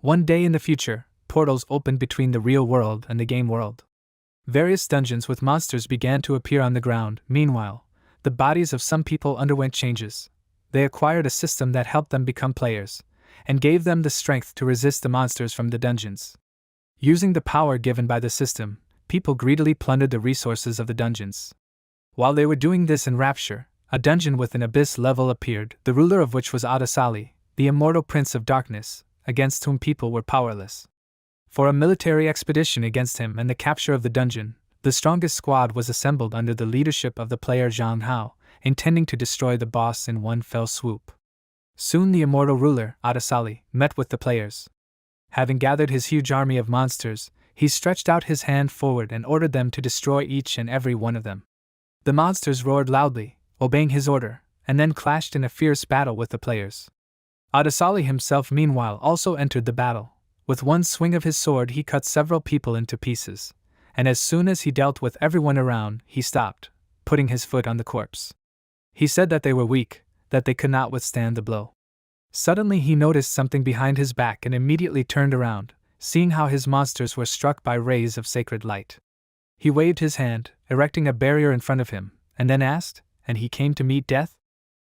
One day in the future, portals opened between the real world and the game world. Various dungeons with monsters began to appear on the ground. Meanwhile, the bodies of some people underwent changes. They acquired a system that helped them become players, and gave them the strength to resist the monsters from the dungeons. Using the power given by the system, people greedily plundered the resources of the dungeons. While they were doing this in rapture, a dungeon with an abyss level appeared, the ruler of which was Adasali, the immortal prince of darkness, against whom people were powerless. For a military expedition against him and the capture of the dungeon, the strongest squad was assembled under the leadership of the player Zhang Hao, intending to destroy the boss in one fell swoop. Soon the immortal ruler, Adasali, met with the players. Having gathered his huge army of monsters, he stretched out his hand forward and ordered them to destroy each and every one of them. The monsters roared loudly, obeying his order, and then clashed in a fierce battle with the players. Adasali himself meanwhile also entered the battle. With one swing of his sword he cut several people into pieces, and as soon as he dealt with everyone around, he stopped, putting his foot on the corpse. He said that they were weak, that they could not withstand the blow. Suddenly he noticed something behind his back and immediately turned around, seeing how his monsters were struck by rays of sacred light. He waved his hand, erecting a barrier in front of him, and then asked, "And he came to meet death?"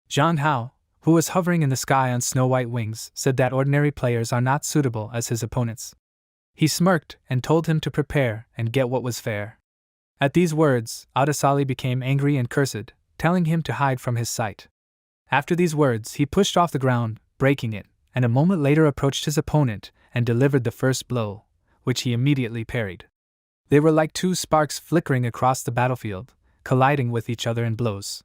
Zhang Hao, who was hovering in the sky on snow-white wings, said that ordinary players are not suitable as his opponents. He smirked and told him to prepare and get what was fair. At these words, Adasali became angry and cursed, telling him to hide from his sight. After these words, he pushed off the ground, breaking it, and a moment later approached his opponent and delivered the first blow, which he immediately parried. They were like two sparks flickering across the battlefield, colliding with each other in blows.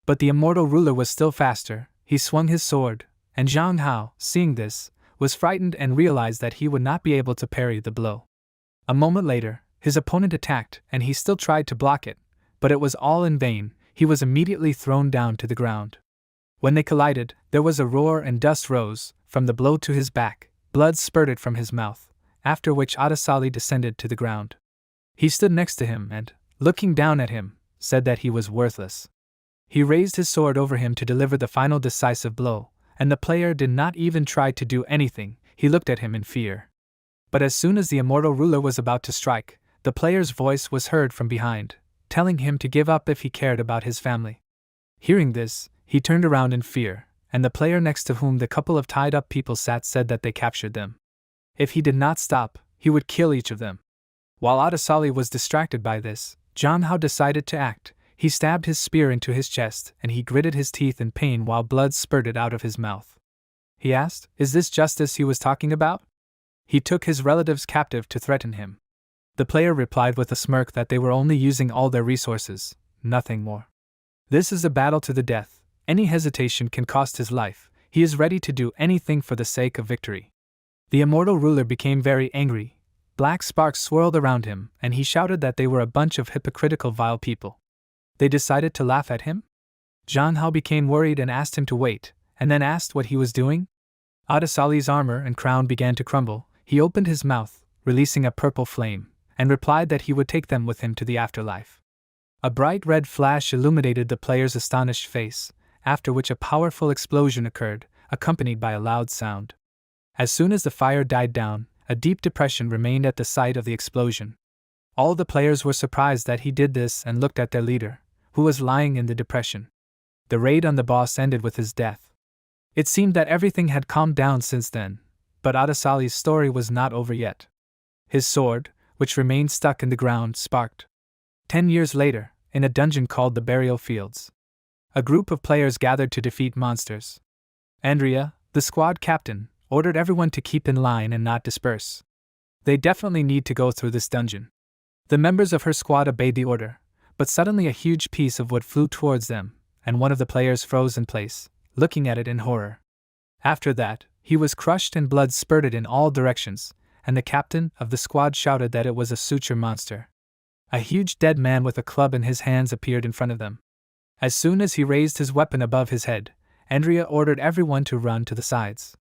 But the immortal ruler was still faster. He swung his sword, and Zhang Hao, seeing this, was frightened and realized that he would not be able to parry the blow. A moment later, his opponent attacked and he still tried to block it, but it was all in vain. He was immediately thrown down to the ground. When they collided, there was a roar and dust rose from the blow to his back. Blood spurted from his mouth, after which Adasali descended to the ground. He stood next to him and, looking down at him, said that he was worthless. He raised his sword over him to deliver the final decisive blow, and the player did not even try to do anything. He looked at him in fear. But as soon as the immortal ruler was about to strike, the player's voice was heard from behind, telling him to give up if he cared about his family. Hearing this, he turned around in fear, and the player next to whom the couple of tied-up people sat said that they captured them. If he did not stop, he would kill each of them. While Adasali was distracted by this, Zhang Hao decided to act. He stabbed his spear into his chest and he gritted his teeth in pain while blood spurted out of his mouth. He asked, "Is this justice he was talking about?" He took his relatives captive to threaten him. The player replied with a smirk that they were only using all their resources, nothing more. This is a battle to the death. Any hesitation can cost his life. He is ready to do anything for the sake of victory. The immortal ruler became very angry. Black sparks swirled around him, and he shouted that they were a bunch of hypocritical vile people. They decided to laugh at him? Zhang Hao became worried and asked him to wait, and then asked what he was doing. Adasali's armor and crown began to crumble. He opened his mouth, releasing a purple flame, and replied that he would take them with him to the afterlife. A bright red flash illuminated the player's astonished face, after which a powerful explosion occurred, accompanied by a loud sound. As soon as the fire died down, a deep depression remained at the site of the explosion. All the players were surprised that he did this and looked at their leader, who was lying in the depression. The raid on the boss ended with his death. It seemed that everything had calmed down since then, but Adasali's story was not over yet. His sword, which remained stuck in the ground, sparked. 10 years later, in a dungeon called the Burial Fields, a group of players gathered to defeat monsters. Andrea, the squad captain, ordered everyone to keep in line and not disperse. They definitely need to go through this dungeon. The members of her squad obeyed the order, but suddenly a huge piece of wood flew towards them, and one of the players froze in place, looking at it in horror. After that, he was crushed and blood spurted in all directions, and the captain of the squad shouted that it was a suture monster. A huge dead man with a club in his hands appeared in front of them. As soon as he raised his weapon above his head, Andrea ordered everyone to run to the sides.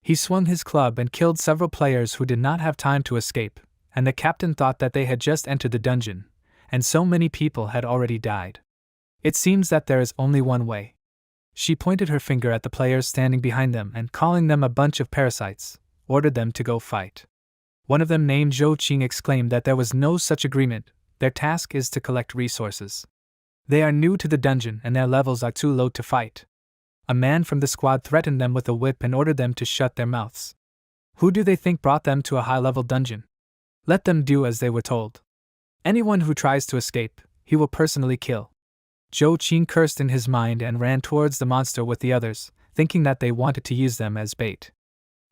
He swung his club and killed several players who did not have time to escape, and the captain thought that they had just entered the dungeon, and so many people had already died. It seems that there is only one way. She pointed her finger at the players standing behind them and calling them a bunch of parasites, ordered them to go fight. One of them, named Zhou Qing, exclaimed that there was no such agreement. Their task is to collect resources. They are new to the dungeon and their levels are too low to fight. A man from the squad threatened them with a whip and ordered them to shut their mouths. Who do they think brought them to a high-level dungeon? Let them do as they were told. Anyone who tries to escape, he will personally kill. Zhou Qing cursed in his mind and ran towards the monster with the others, thinking that they wanted to use them as bait.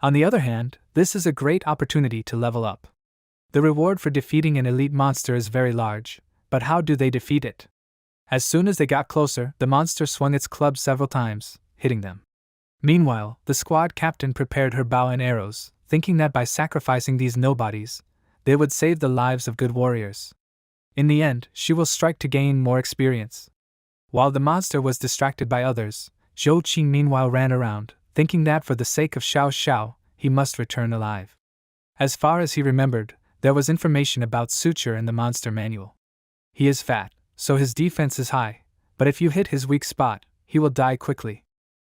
On the other hand, this is a great opportunity to level up. The reward for defeating an elite monster is very large, but how do they defeat it? As soon as they got closer, the monster swung its club several times, hitting them. Meanwhile, the squad captain prepared her bow and arrows, thinking that by sacrificing these nobodies, they would save the lives of good warriors. In the end, she will strike to gain more experience. While the monster was distracted by others, Zhou Qing meanwhile ran around, thinking that for the sake of Xiao Xiao, he must return alive. As far as he remembered, there was information about suture in the monster manual. He is fat, so his defense is high, but if you hit his weak spot, he will die quickly.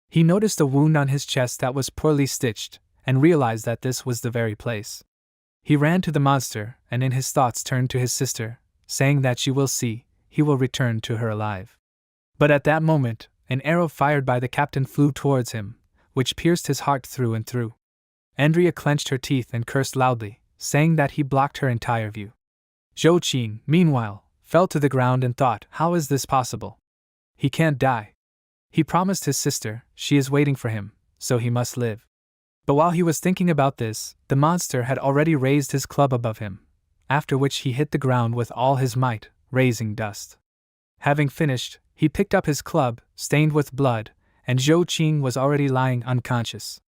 He noticed a wound on his chest that was poorly stitched, and realized that this was the very place. He ran to the monster, and in his thoughts turned to his sister, saying that she will see, he will return to her alive. But at that moment, an arrow fired by the captain flew towards him, which pierced his heart through and through. Andrea clenched her teeth and cursed loudly, saying that he blocked her entire view. Zhou Qing, meanwhile, fell to the ground and thought, how is this possible? He can't die. He promised his sister, she is waiting for him, so he must live. But while he was thinking about this, the monster had already raised his club above him, after which he hit the ground with all his might, raising dust. Having finished, he picked up his club, stained with blood, and Zhou Qing was already lying unconscious.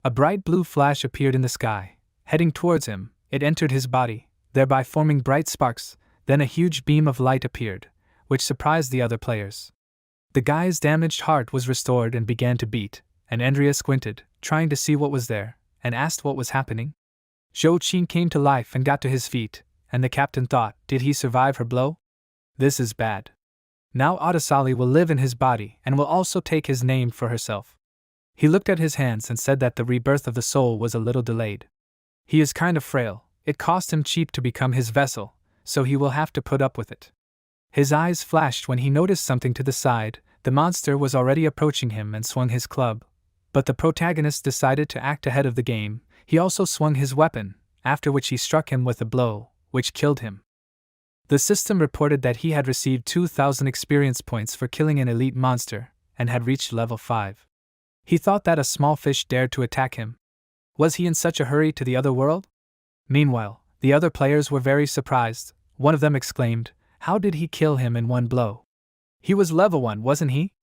A bright blue flash appeared in the sky. Heading towards him, it entered his body, thereby forming bright sparks. Then a huge beam of light appeared, which surprised the other players. The guy's damaged heart was restored and began to beat, and Andrea squinted, trying to see what was there, and asked what was happening. Zhou Qing came to life and got to his feet, and the captain thought, did he survive her blow? This is bad. Now Adesali will live in his body and will also take his name for herself. He looked at his hands and said that the rebirth of the soul was a little delayed. He is kind of frail, it cost him cheap to become his vessel, so he will have to put up with it. His eyes flashed when he noticed something to the side. The monster was already approaching him and swung his club. But the protagonist decided to act ahead of the game. He also swung his weapon, after which he struck him with a blow, which killed him. The system reported that he had received 2,000 experience points for killing an elite monster, and had reached level 5. He thought that a small fish dared to attack him. Was he in such a hurry to the other world? Meanwhile, the other players were very surprised. One of them exclaimed, how did he kill him in one blow? He was level 1, wasn't he?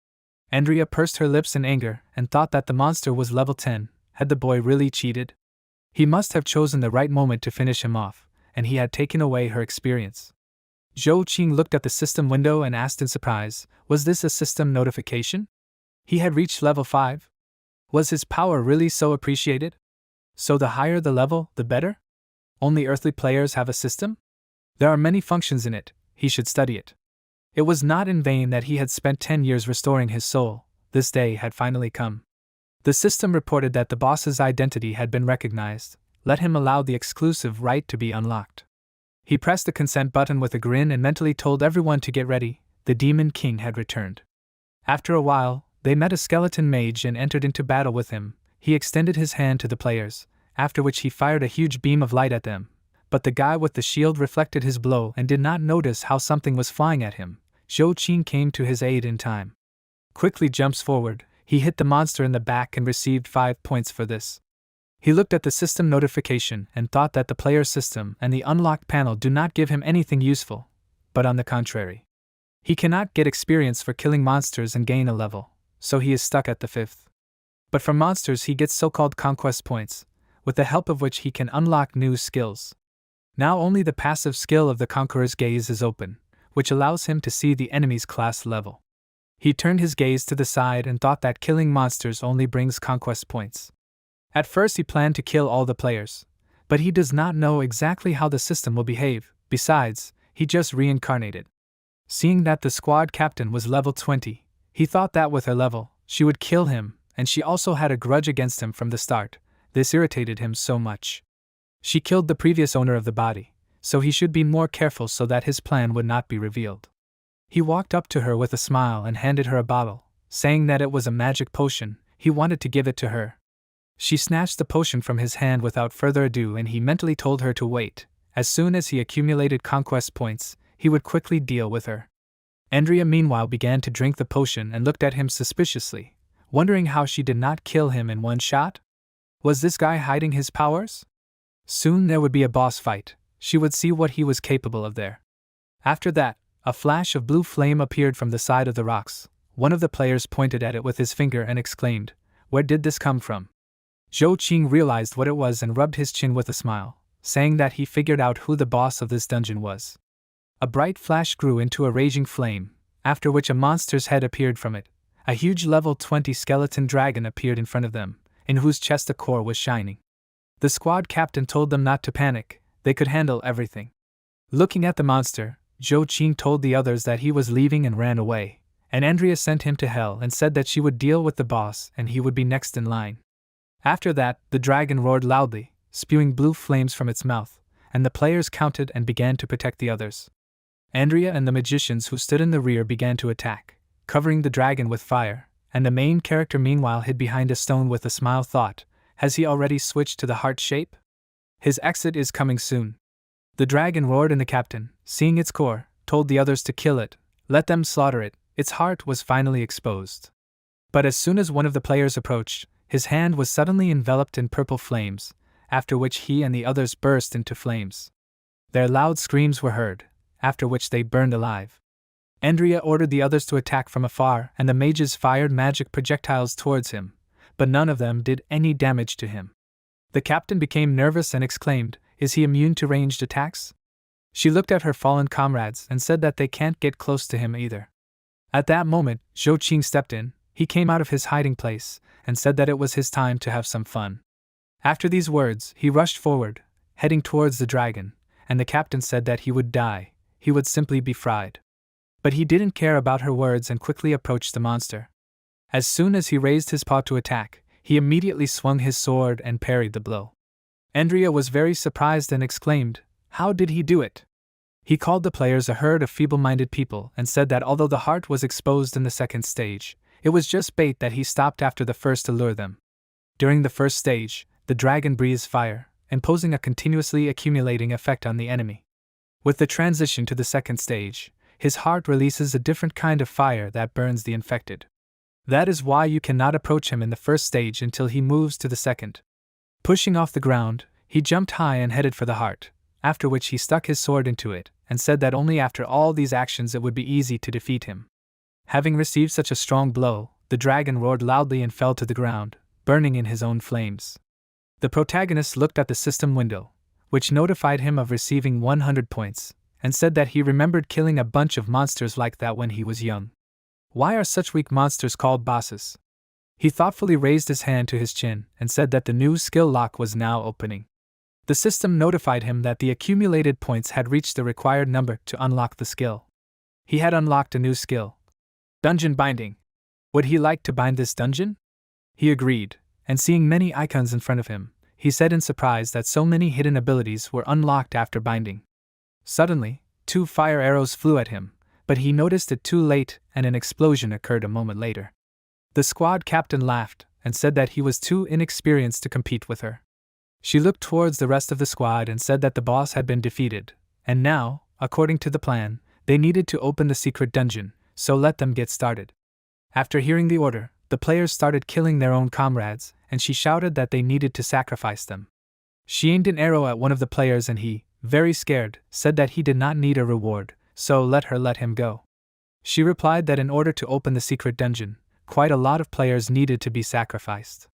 Andrea pursed her lips in anger and thought that the monster was level 10. Had the boy really cheated? He must have chosen the right moment to finish him off, and he had taken away her experience. Zhou Qing looked at the system window and asked in surprise, was this a system notification? He had reached level 5? Was his power really so appreciated? So the higher the level, the better? Only earthly players have a system? There are many functions in it, he should study it. It was not in vain that he had spent 10 years restoring his soul. This day had finally come. The system reported that the boss's identity had been recognized. Let him allow the exclusive right to be unlocked. He pressed the consent button with a grin and mentally told everyone to get ready. The Demon King had returned. After a while, they met a skeleton mage and entered into battle with him. He extended his hand to the players, after which he fired a huge beam of light at them. But the guy with the shield reflected his blow and did not notice how something was flying at him. Zhou Qing came to his aid in time. Quickly jumps forward, he hit the monster in the back and received 5 points for this. He looked at the system notification and thought that the player system and the unlocked panel do not give him anything useful, but on the contrary. He cannot get experience for killing monsters and gain a level, so he is stuck at the 5th. But for monsters he gets so-called conquest points, with the help of which he can unlock new skills. Now only the passive skill of the Conqueror's Gaze is open, which allows him to see the enemy's class level. He turned his gaze to the side and thought that killing monsters only brings conquest points. At first he planned to kill all the players, but he does not know exactly how the system will behave. Besides, he just reincarnated. Seeing that the squad captain was level 20, he thought that with her level, she would kill him, and she also had a grudge against him from the start. This irritated him so much. She killed the previous owner of the body, so he should be more careful so that his plan would not be revealed. He walked up to her with a smile and handed her a bottle, saying that it was a magic potion. He wanted to give it to her. She snatched the potion from his hand without further ado, and he mentally told her to wait. As soon as he accumulated conquest points, he would quickly deal with her. Andrea meanwhile began to drink the potion and looked at him suspiciously, wondering how she did not kill him in one shot. Was this guy hiding his powers? Soon there would be a boss fight. She would see what he was capable of there. After that, a flash of blue flame appeared from the side of the rocks. One of the players pointed at it with his finger and exclaimed, "Where did this come from?" Zhou Qing realized what it was and rubbed his chin with a smile, saying that he figured out who the boss of this dungeon was. A bright flash grew into a raging flame, after which a monster's head appeared from it. A huge level 20 skeleton dragon appeared in front of them, in whose chest a core was shining. The squad captain told them not to panic, they could handle everything. Looking at the monster, Zhou Qing told the others that he was leaving and ran away, and Andrea sent him to hell and said that she would deal with the boss and he would be next in line. After that, the dragon roared loudly, spewing blue flames from its mouth, and the players counted and began to protect the others. Andrea and the magicians who stood in the rear began to attack, covering the dragon with fire, and the main character meanwhile hid behind a stone with a smile. Thought, has he already switched to the heart shape? His exit is coming soon. The dragon roared, and the captain, seeing its core, told the others to kill it, let them slaughter it. Its heart was finally exposed. But as soon as one of the players approached, his hand was suddenly enveloped in purple flames, after which he and the others burst into flames. Their loud screams were heard, after which they burned alive. Andrea ordered the others to attack from afar, and the mages fired magic projectiles towards him, but none of them did any damage to him. The captain became nervous and exclaimed, "Is he immune to ranged attacks?" She looked at her fallen comrades and said that they can't get close to him either. At that moment, Zhou Qing stepped in. He came out of his hiding place and said that it was his time to have some fun. After these words, he rushed forward, heading towards the dragon, and the captain said that he would die. He would simply be fried. But he didn't care about her words and quickly approached the monster. As soon as he raised his paw to attack, he immediately swung his sword and parried the blow. Andrea was very surprised and exclaimed, "How did he do it?" He called the players a herd of feeble-minded people and said that although the heart was exposed in the second stage, it was just bait that he stopped after the first to lure them. During the first stage, the dragon breathes fire, imposing a continuously accumulating effect on the enemy. With the transition to the second stage, his heart releases a different kind of fire that burns the infected. That is why you cannot approach him in the first stage until he moves to the second. Pushing off the ground, he jumped high and headed for the heart, after which he stuck his sword into it, and said that only after all these actions it would be easy to defeat him. Having received such a strong blow, the dragon roared loudly and fell to the ground, burning in his own flames. The protagonist looked at the system window, which notified him of receiving 100 points, and said that he remembered killing a bunch of monsters like that when he was young. Why are such weak monsters called bosses? He thoughtfully raised his hand to his chin and said that the new skill lock was now opening. The system notified him that the accumulated points had reached the required number to unlock the skill. He had unlocked a new skill. Dungeon binding. Would he like to bind this dungeon? He agreed, and seeing many icons in front of him, he said in surprise that so many hidden abilities were unlocked after binding. Suddenly, 2 fire arrows flew at him, but he noticed it too late and an explosion occurred a moment later. The squad captain laughed and said that he was too inexperienced to compete with her. She looked towards the rest of the squad and said that the boss had been defeated, and now, according to the plan, they needed to open the secret dungeon, so let them get started. After hearing the order, the players started killing their own comrades, and she shouted that they needed to sacrifice them. She aimed an arrow at one of the players and he, very scared, said that he did not need a reward, so let him go. She replied that in order to open the secret dungeon, quite a lot of players needed to be sacrificed.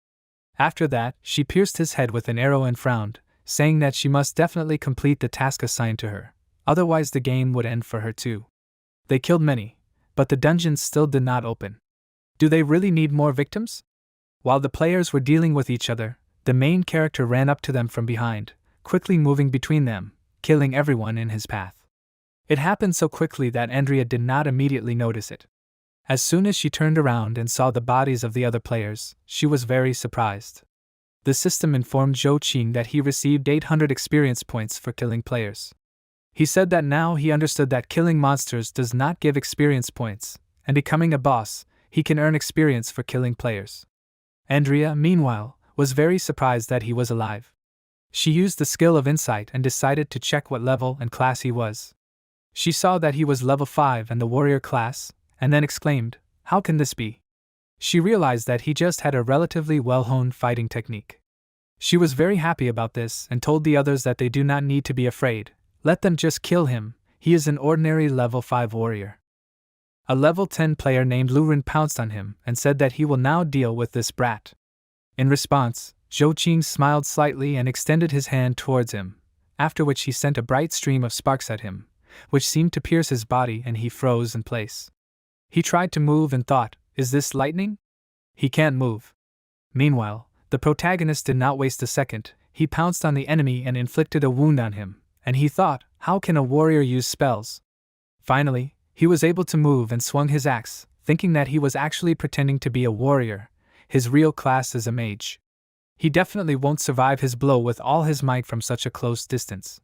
After that, she pierced his head with an arrow and frowned, saying that she must definitely complete the task assigned to her, otherwise the game would end for her too. They killed many, but the dungeon still did not open. Do they really need more victims? While the players were dealing with each other, the main character ran up to them from behind, quickly moving between them, killing everyone in his path. It happened so quickly that Andrea did not immediately notice it. As soon as she turned around and saw the bodies of the other players, she was very surprised. The system informed Zhou Qing that he received 800 experience points for killing players. He said that now he understood that killing monsters does not give experience points, and becoming a boss, he can earn experience for killing players. Andrea, meanwhile, was very surprised that he was alive. She used the skill of insight and decided to check what level and class he was. She saw that he was level 5 and the warrior class, and then exclaimed, "How can this be?" She realized that he just had a relatively well-honed fighting technique. She was very happy about this and told the others that they do not need to be afraid. Let them just kill him, he is an ordinary level 5 warrior. A level 10 player named Lurin pounced on him and said that he will now deal with this brat. In response, Zhou Qing smiled slightly and extended his hand towards him, after which he sent a bright stream of sparks at him, which seemed to pierce his body and he froze in place. He tried to move and thought, "Is this lightning? He can't move." Meanwhile, the protagonist did not waste a second. He pounced on the enemy and inflicted a wound on him, and he thought, how can a warrior use spells? Finally, he was able to move and swung his axe, thinking that he was actually pretending to be a warrior. His real class is a mage. He definitely won't survive his blow with all his might from such a close distance.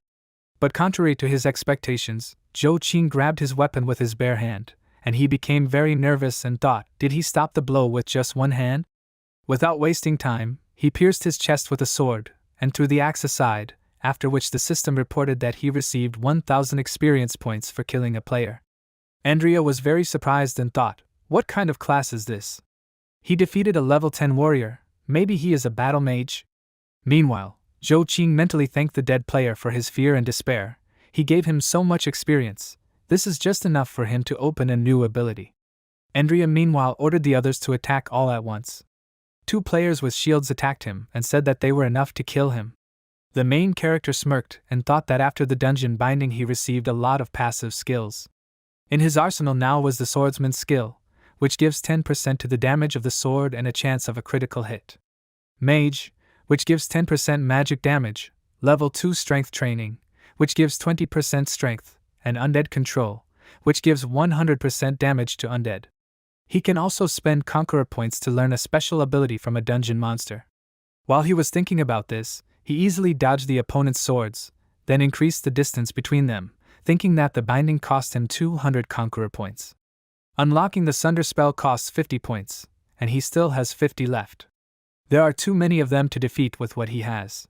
But contrary to his expectations, Zhou Qing grabbed his weapon with his bare hand, and he became very nervous and thought, did he stop the blow with just one hand? Without wasting time, he pierced his chest with a sword, and threw the axe aside, after which the system reported that he received 1,000 experience points for killing a player. Andrea was very surprised and thought, what kind of class is this? He defeated a level 10 warrior, maybe he is a battle mage? Meanwhile, Zhou Qing mentally thanked the dead player for his fear and despair. He gave him so much experience. This is just enough for him to open a new ability. Andrea meanwhile ordered the others to attack all at once. 2 players with shields attacked him and said that they were enough to kill him. The main character smirked and thought that after the dungeon binding he received a lot of passive skills. In his arsenal now was the swordsman's skill, which gives 10% to the damage of the sword and a chance of a critical hit. Mage, which gives 10% magic damage, level 2 strength training, which gives 20% strength, and undead control, which gives 100% damage to undead. He can also spend conqueror points to learn a special ability from a dungeon monster. While he was thinking about this, he easily dodged the opponent's swords, then increased the distance between them, thinking that the binding cost him 200 conqueror points. Unlocking the Sunder spell costs 50 points, and he still has 50 left. There are too many of them to defeat with what he has.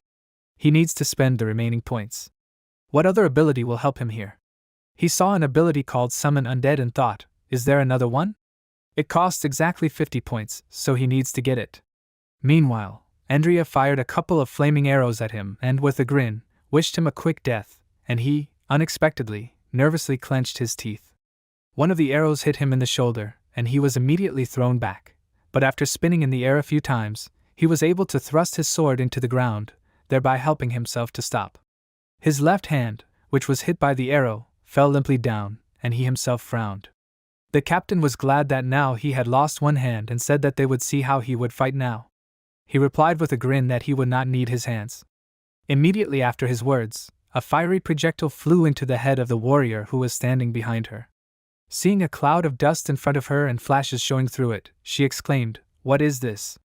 He needs to spend the remaining points. What other ability will help him here? He saw an ability called Summon Undead and thought, is there another one? It costs exactly 50 points, so he needs to get it. Meanwhile, Andrea fired a couple of flaming arrows at him and, with a grin, wished him a quick death, and he, unexpectedly, nervously clenched his teeth. One of the arrows hit him in the shoulder, and he was immediately thrown back, but after spinning in the air a few times, he was able to thrust his sword into the ground, thereby helping himself to stop. His left hand, which was hit by the arrow, fell limply down, and he himself frowned. The captain was glad that now he had lost one hand and said that they would see how he would fight now. He replied with a grin that he would not need his hands. Immediately after his words, a fiery projectile flew into the head of the warrior who was standing behind her. Seeing a cloud of dust in front of her and flashes showing through it, she exclaimed, "What is this?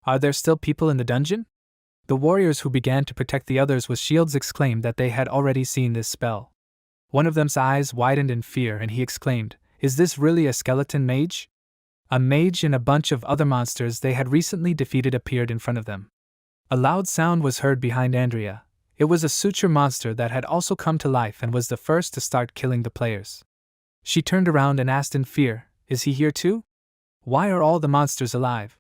Are there still people in the dungeon?" The warriors who began to protect the others with shields exclaimed that they had already seen this spell. One of them's eyes widened in fear and he exclaimed, "Is this really a skeleton mage?" A mage and a bunch of other monsters they had recently defeated appeared in front of them. A loud sound was heard behind Andrea. It was a suture monster that had also come to life and was the first to start killing the players. She turned around and asked in fear, "Is he here too? Why are all the monsters alive?"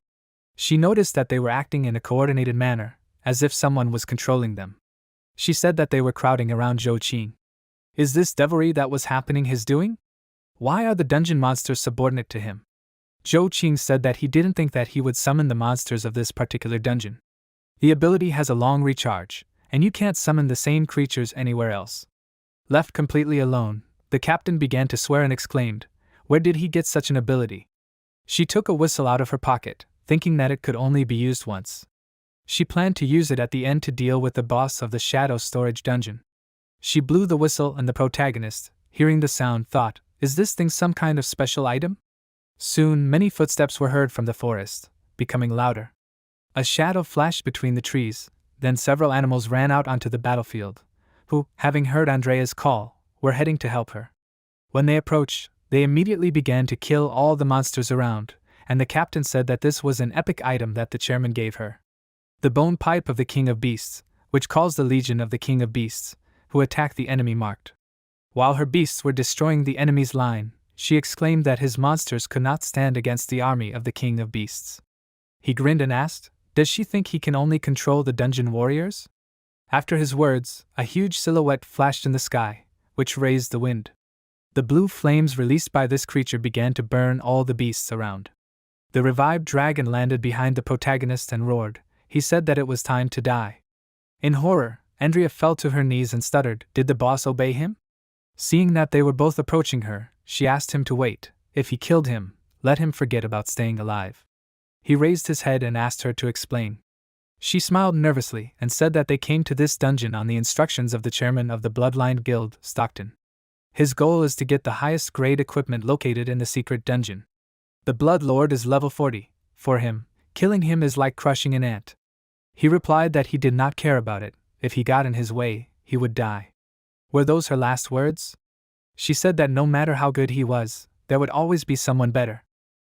She noticed that they were acting in a coordinated manner, as if someone was controlling them. She said that they were crowding around Zhou Qing. Is this devilry that was happening his doing? Why are the dungeon monsters subordinate to him? Zhou Qing said that he didn't think that he would summon the monsters of this particular dungeon. The ability has a long recharge, and you can't summon the same creatures anywhere else. Left completely alone, the captain began to swear and exclaimed, "Where did he get such an ability?" She took a whistle out of her pocket, thinking that it could only be used once. She planned to use it at the end to deal with the boss of the shadow storage dungeon. She blew the whistle and the protagonist, hearing the sound, thought, "Is this thing some kind of special item?" Soon many footsteps were heard from the forest, becoming louder. A shadow flashed between the trees, then several animals ran out onto the battlefield, who, having heard Andrea's call, were heading to help her. When they approached, they immediately began to kill all the monsters around, and the captain said that this was an epic item that the chairman gave her. The bone pipe of the King of Beasts, which calls the legion of the King of Beasts, who attacked the enemy marked. While her beasts were destroying the enemy's line, she exclaimed that his monsters could not stand against the army of the King of Beasts. He grinned and asked, "Does she think he can only control the dungeon warriors?" After his words, a huge silhouette flashed in the sky, which raised the wind. The blue flames released by this creature began to burn all the beasts around. The revived dragon landed behind the protagonist and roared. He said that it was time to die. In horror, Andrea fell to her knees and stuttered, "Did the boss obey him?" Seeing that they were both approaching her, she asked him to wait. If he killed him, let him forget about staying alive. He raised his head and asked her to explain. She smiled nervously and said that they came to this dungeon on the instructions of the chairman of the Bloodline Guild, Stockton. His goal is to get the highest grade equipment located in the secret dungeon. The Blood Lord is level 40. For him, killing him is like crushing an ant. He replied that he did not care about it. If he got in his way, he would die. Were those her last words? She said that no matter how good he was, there would always be someone better.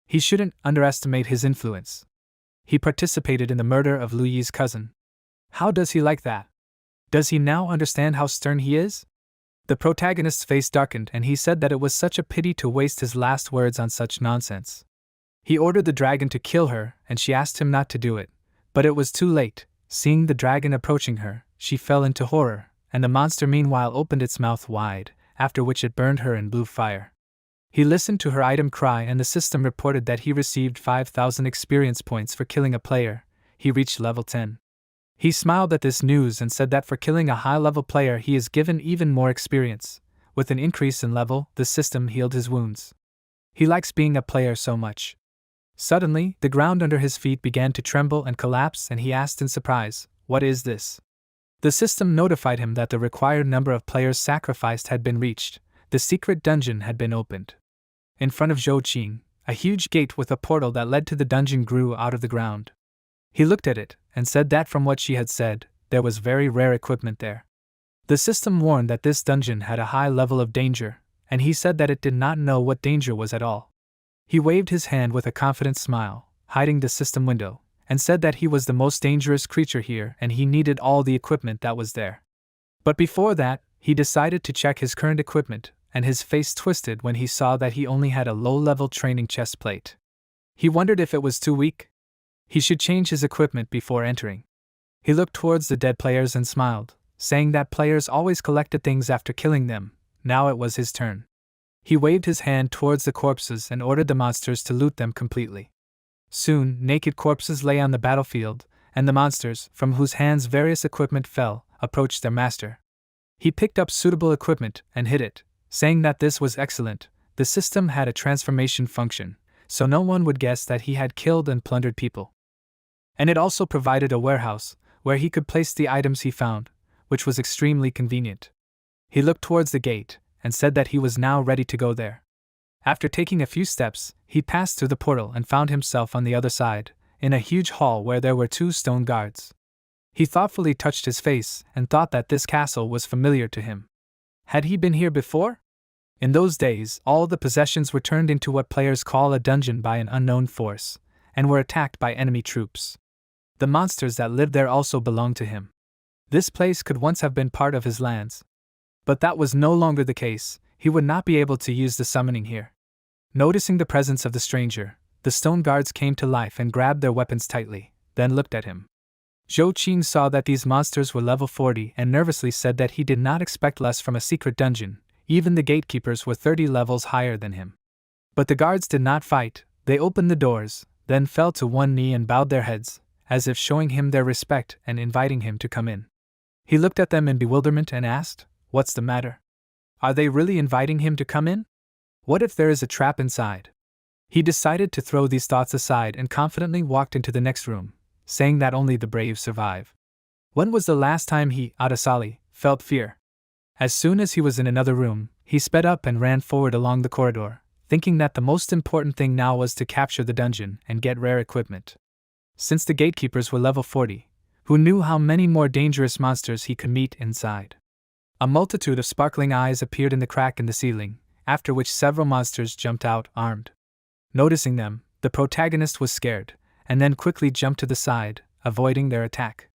He shouldn't underestimate his influence. He participated in the murder of Lu Yi's cousin. How does he like that? Does he now understand how stern he is? The protagonist's face darkened and he said that it was such a pity to waste his last words on such nonsense. He ordered the dragon to kill her and she asked him not to do it, but it was too late. Seeing the dragon approaching her, she fell into horror, and the monster meanwhile opened its mouth wide, after which it burned her in blue fire. He listened to her item cry and the system reported that he received 5,000 experience points for killing a player. He reached level 10. He smiled at this news and said that for killing a high-level player he is given even more experience. With an increase in level, the system healed his wounds. He likes being a player so much. Suddenly, the ground under his feet began to tremble and collapse and he asked in surprise, "What is this?" The system notified him that the required number of players sacrificed had been reached. The secret dungeon had been opened. In front of Zhou Qing, a huge gate with a portal that led to the dungeon grew out of the ground. He looked at it and said that from what she had said, there was very rare equipment there. The system warned that this dungeon had a high level of danger, and he said that it did not know what danger was at all. He waved his hand with a confident smile, hiding the system window, and said that he was the most dangerous creature here and he needed all the equipment that was there. But before that, he decided to check his current equipment, and his face twisted when he saw that he only had a low-level training chest plate. He wondered if it was too weak. He should change his equipment before entering. He looked towards the dead players and smiled, saying that players always collected things after killing them. Now it was his turn. He waved his hand towards the corpses and ordered the monsters to loot them completely. Soon, naked corpses lay on the battlefield, and the monsters, from whose hands various equipment fell, approached their master. He picked up suitable equipment and hid it, saying that this was excellent. The system had a transformation function, so no one would guess that he had killed and plundered people. And it also provided a warehouse, where he could place the items he found, which was extremely convenient. He looked towards the gate, and said that he was now ready to go there. After taking a few steps, he passed through the portal and found himself on the other side, in a huge hall where there were 2 stone guards. He thoughtfully touched his face and thought that this castle was familiar to him. Had he been here before? In those days, all the possessions were turned into what players call a dungeon by an unknown force, and were attacked by enemy troops. The monsters that lived there also belonged to him. This place could once have been part of his lands. But that was no longer the case. He would not be able to use the summoning here. Noticing the presence of the stranger, the stone guards came to life and grabbed their weapons tightly, then looked at him. Zhou Qing saw that these monsters were level 40 and nervously said that he did not expect less from a secret dungeon. Even the gatekeepers were 30 levels higher than him. But the guards did not fight. They opened the doors, then fell to one knee and bowed their heads, as if showing him their respect and inviting him to come in. He looked at them in bewilderment and asked, "What's the matter? Are they really inviting him to come in? What if there is a trap inside?" He decided to throw these thoughts aside and confidently walked into the next room, saying that only the brave survive. When was the last time he, Adesali, felt fear? As soon as he was in another room, he sped up and ran forward along the corridor, thinking that the most important thing now was to capture the dungeon and get rare equipment. since the gatekeepers were level 40, who knew how many more dangerous monsters he could meet inside. A multitude of sparkling eyes appeared in the crack in the ceiling, after which several monsters jumped out, armed. Noticing them, the protagonist was scared, and then quickly jumped to the side, avoiding their attack.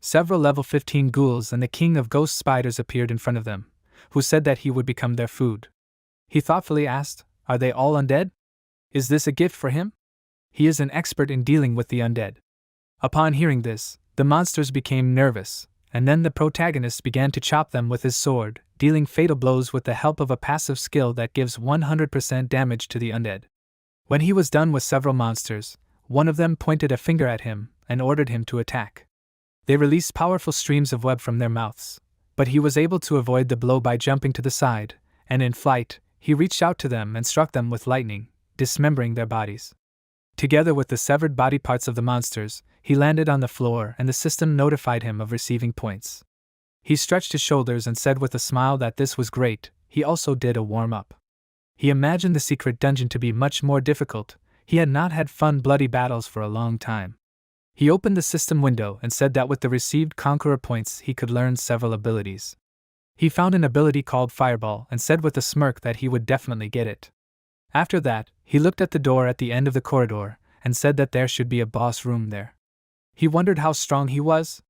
Several level 15 ghouls and the king of ghost spiders appeared in front of them, who said that he would become their food. He thoughtfully asked, "Are they all undead? Is this a gift for him? He is an expert in dealing with the undead." Upon hearing this, the monsters became nervous, and then the protagonist began to chop them with his sword, dealing fatal blows with the help of a passive skill that gives 100% damage to the undead. When he was done with several monsters, one of them pointed a finger at him and ordered him to attack. They released powerful streams of web from their mouths, but he was able to avoid the blow by jumping to the side, and in flight, he reached out to them and struck them with lightning, dismembering their bodies. Together with the severed body parts of the monsters, he landed on the floor and the system notified him of receiving points. He stretched his shoulders and said with a smile that this was great. He also did a warm-up. He imagined the secret dungeon to be much more difficult. He had not had fun bloody battles for a long time. He opened the system window and said that with the received Conqueror points he could learn several abilities. He found an ability called Fireball and said with a smirk that he would definitely get it. After that, he looked at the door at the end of the corridor and said that there should be a boss room there. He wondered how strong he was.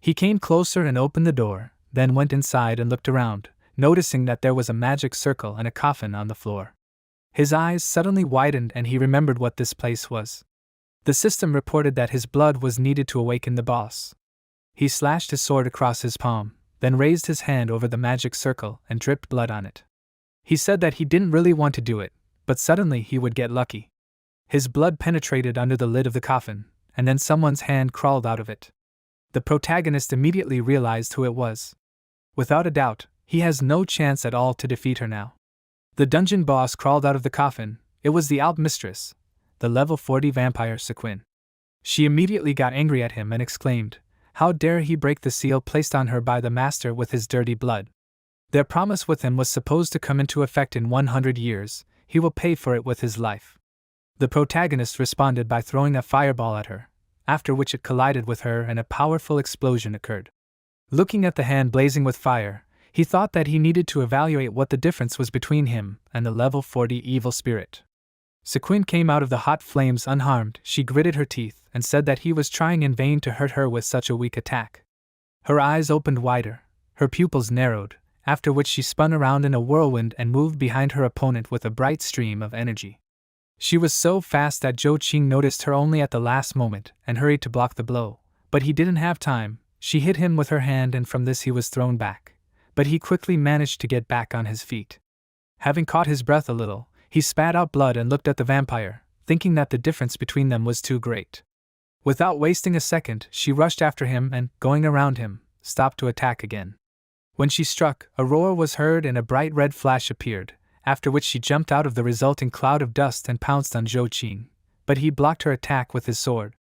He came closer and opened the door, then went inside and looked around, noticing that there was a magic circle and a coffin on the floor. His eyes suddenly widened and he remembered what this place was. The system reported that his blood was needed to awaken the boss. He slashed his sword across his palm, then raised his hand over the magic circle and dripped blood on it. He said that he didn't really want to do it, but suddenly he would get lucky. His blood penetrated under the lid of the coffin, and then someone's hand crawled out of it. The protagonist immediately realized who it was. Without a doubt, he has no chance at all to defeat her now. The dungeon boss crawled out of the coffin. It was the Alp Mistress, the level 40 vampire Sequin. She immediately got angry at him and exclaimed, "How dare he break the seal placed on her by the master with his dirty blood? Their promise with him was supposed to come into effect in 100 years, he will pay for it with his life." The protagonist responded by throwing a fireball at her, after which it collided with her and a powerful explosion occurred. Looking at the hand blazing with fire, he thought that he needed to evaluate what the difference was between him and the level 40 evil spirit. Sequin came out of the hot flames unharmed. She gritted her teeth and said that he was trying in vain to hurt her with such a weak attack. Her eyes opened wider, her pupils narrowed, after which she spun around in a whirlwind and moved behind her opponent with a bright stream of energy. She was so fast that Zhou Qing noticed her only at the last moment and hurried to block the blow, but he didn't have time. She hit him with her hand and from this he was thrown back, but he quickly managed to get back on his feet. Having caught his breath a little, he spat out blood and looked at the vampire, thinking that the difference between them was too great. Without wasting a second, she rushed after him and, going around him, stopped to attack again. When she struck, a roar was heard and a bright red flash appeared, after which she jumped out of the resulting cloud of dust and pounced on Zhou Qing, but he blocked her attack with his sword.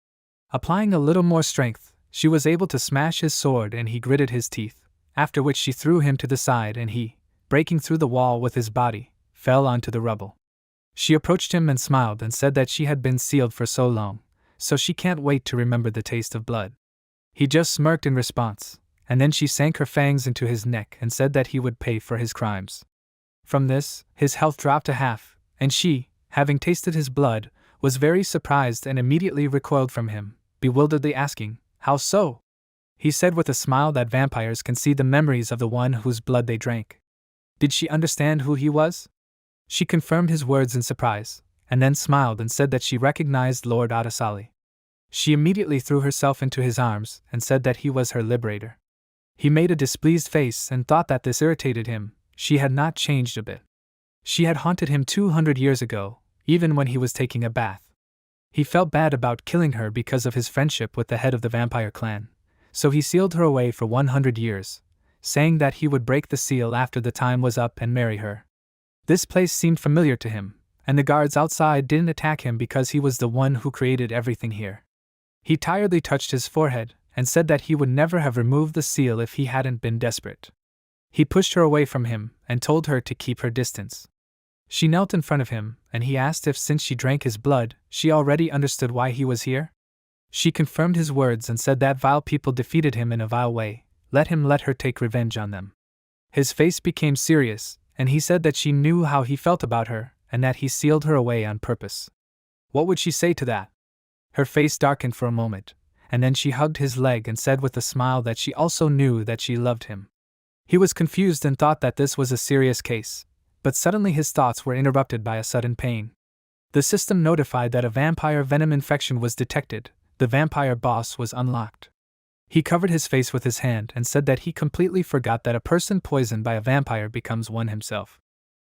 Applying a little more strength, she was able to smash his sword and he gritted his teeth, after which she threw him to the side and he, breaking through the wall with his body, fell onto the rubble. She approached him and smiled and said that she had been sealed for so long, so she can't wait to remember the taste of blood. He just smirked in response, and then she sank her fangs into his neck and said that he would pay for his crimes. From this, his health dropped to half, and she, having tasted his blood, was very surprised and immediately recoiled from him, bewilderedly asking, "How so?" He said with a smile that vampires can see the memories of the one whose blood they drank. Did she understand who he was? She confirmed his words in surprise, and then smiled and said that she recognized Lord Adasali. She immediately threw herself into his arms and said that he was her liberator. He made a displeased face and thought that this irritated him. She had not changed a bit. She had haunted him 200 years ago, even when he was taking a bath. He felt bad about killing her because of his friendship with the head of the vampire clan, so he sealed her away for 100 years, saying that he would break the seal after the time was up and marry her. This place seemed familiar to him, and the guards outside didn't attack him because he was the one who created everything here. He tiredly touched his forehead and said that he would never have removed the seal if he hadn't been desperate. He pushed her away from him and told her to keep her distance. She knelt in front of him, and he asked if since she drank his blood, she already understood why he was here. She confirmed his words and said that vile people defeated him in a vile way, let her take revenge on them. His face became serious, and he said that she knew how he felt about her, and that he sealed her away on purpose. What would she say to that? Her face darkened for a moment, and then she hugged his leg and said with a smile that she also knew that she loved him. He was confused and thought that this was a serious case, but suddenly his thoughts were interrupted by a sudden pain. The system notified that a vampire venom infection was detected. The vampire boss was unlocked. He covered his face with his hand and said that he completely forgot that a person poisoned by a vampire becomes one himself.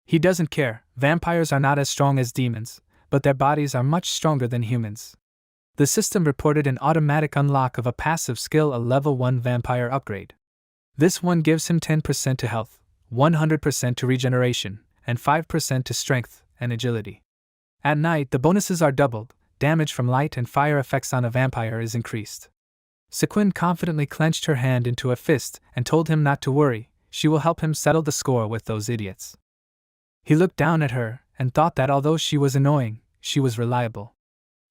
He doesn't care, vampires are not as strong as demons, but their bodies are much stronger than humans. The system reported an automatic unlock of a passive skill, a level 1 vampire upgrade. This one gives him 10% to health, 100% to regeneration, and 5% to strength and agility. At night, the bonuses are doubled. Damage from light and fire effects on a vampire is increased. Sequin confidently clenched her hand into a fist and told him not to worry, she will help him settle the score with those idiots. He looked down at her and thought that although she was annoying, she was reliable.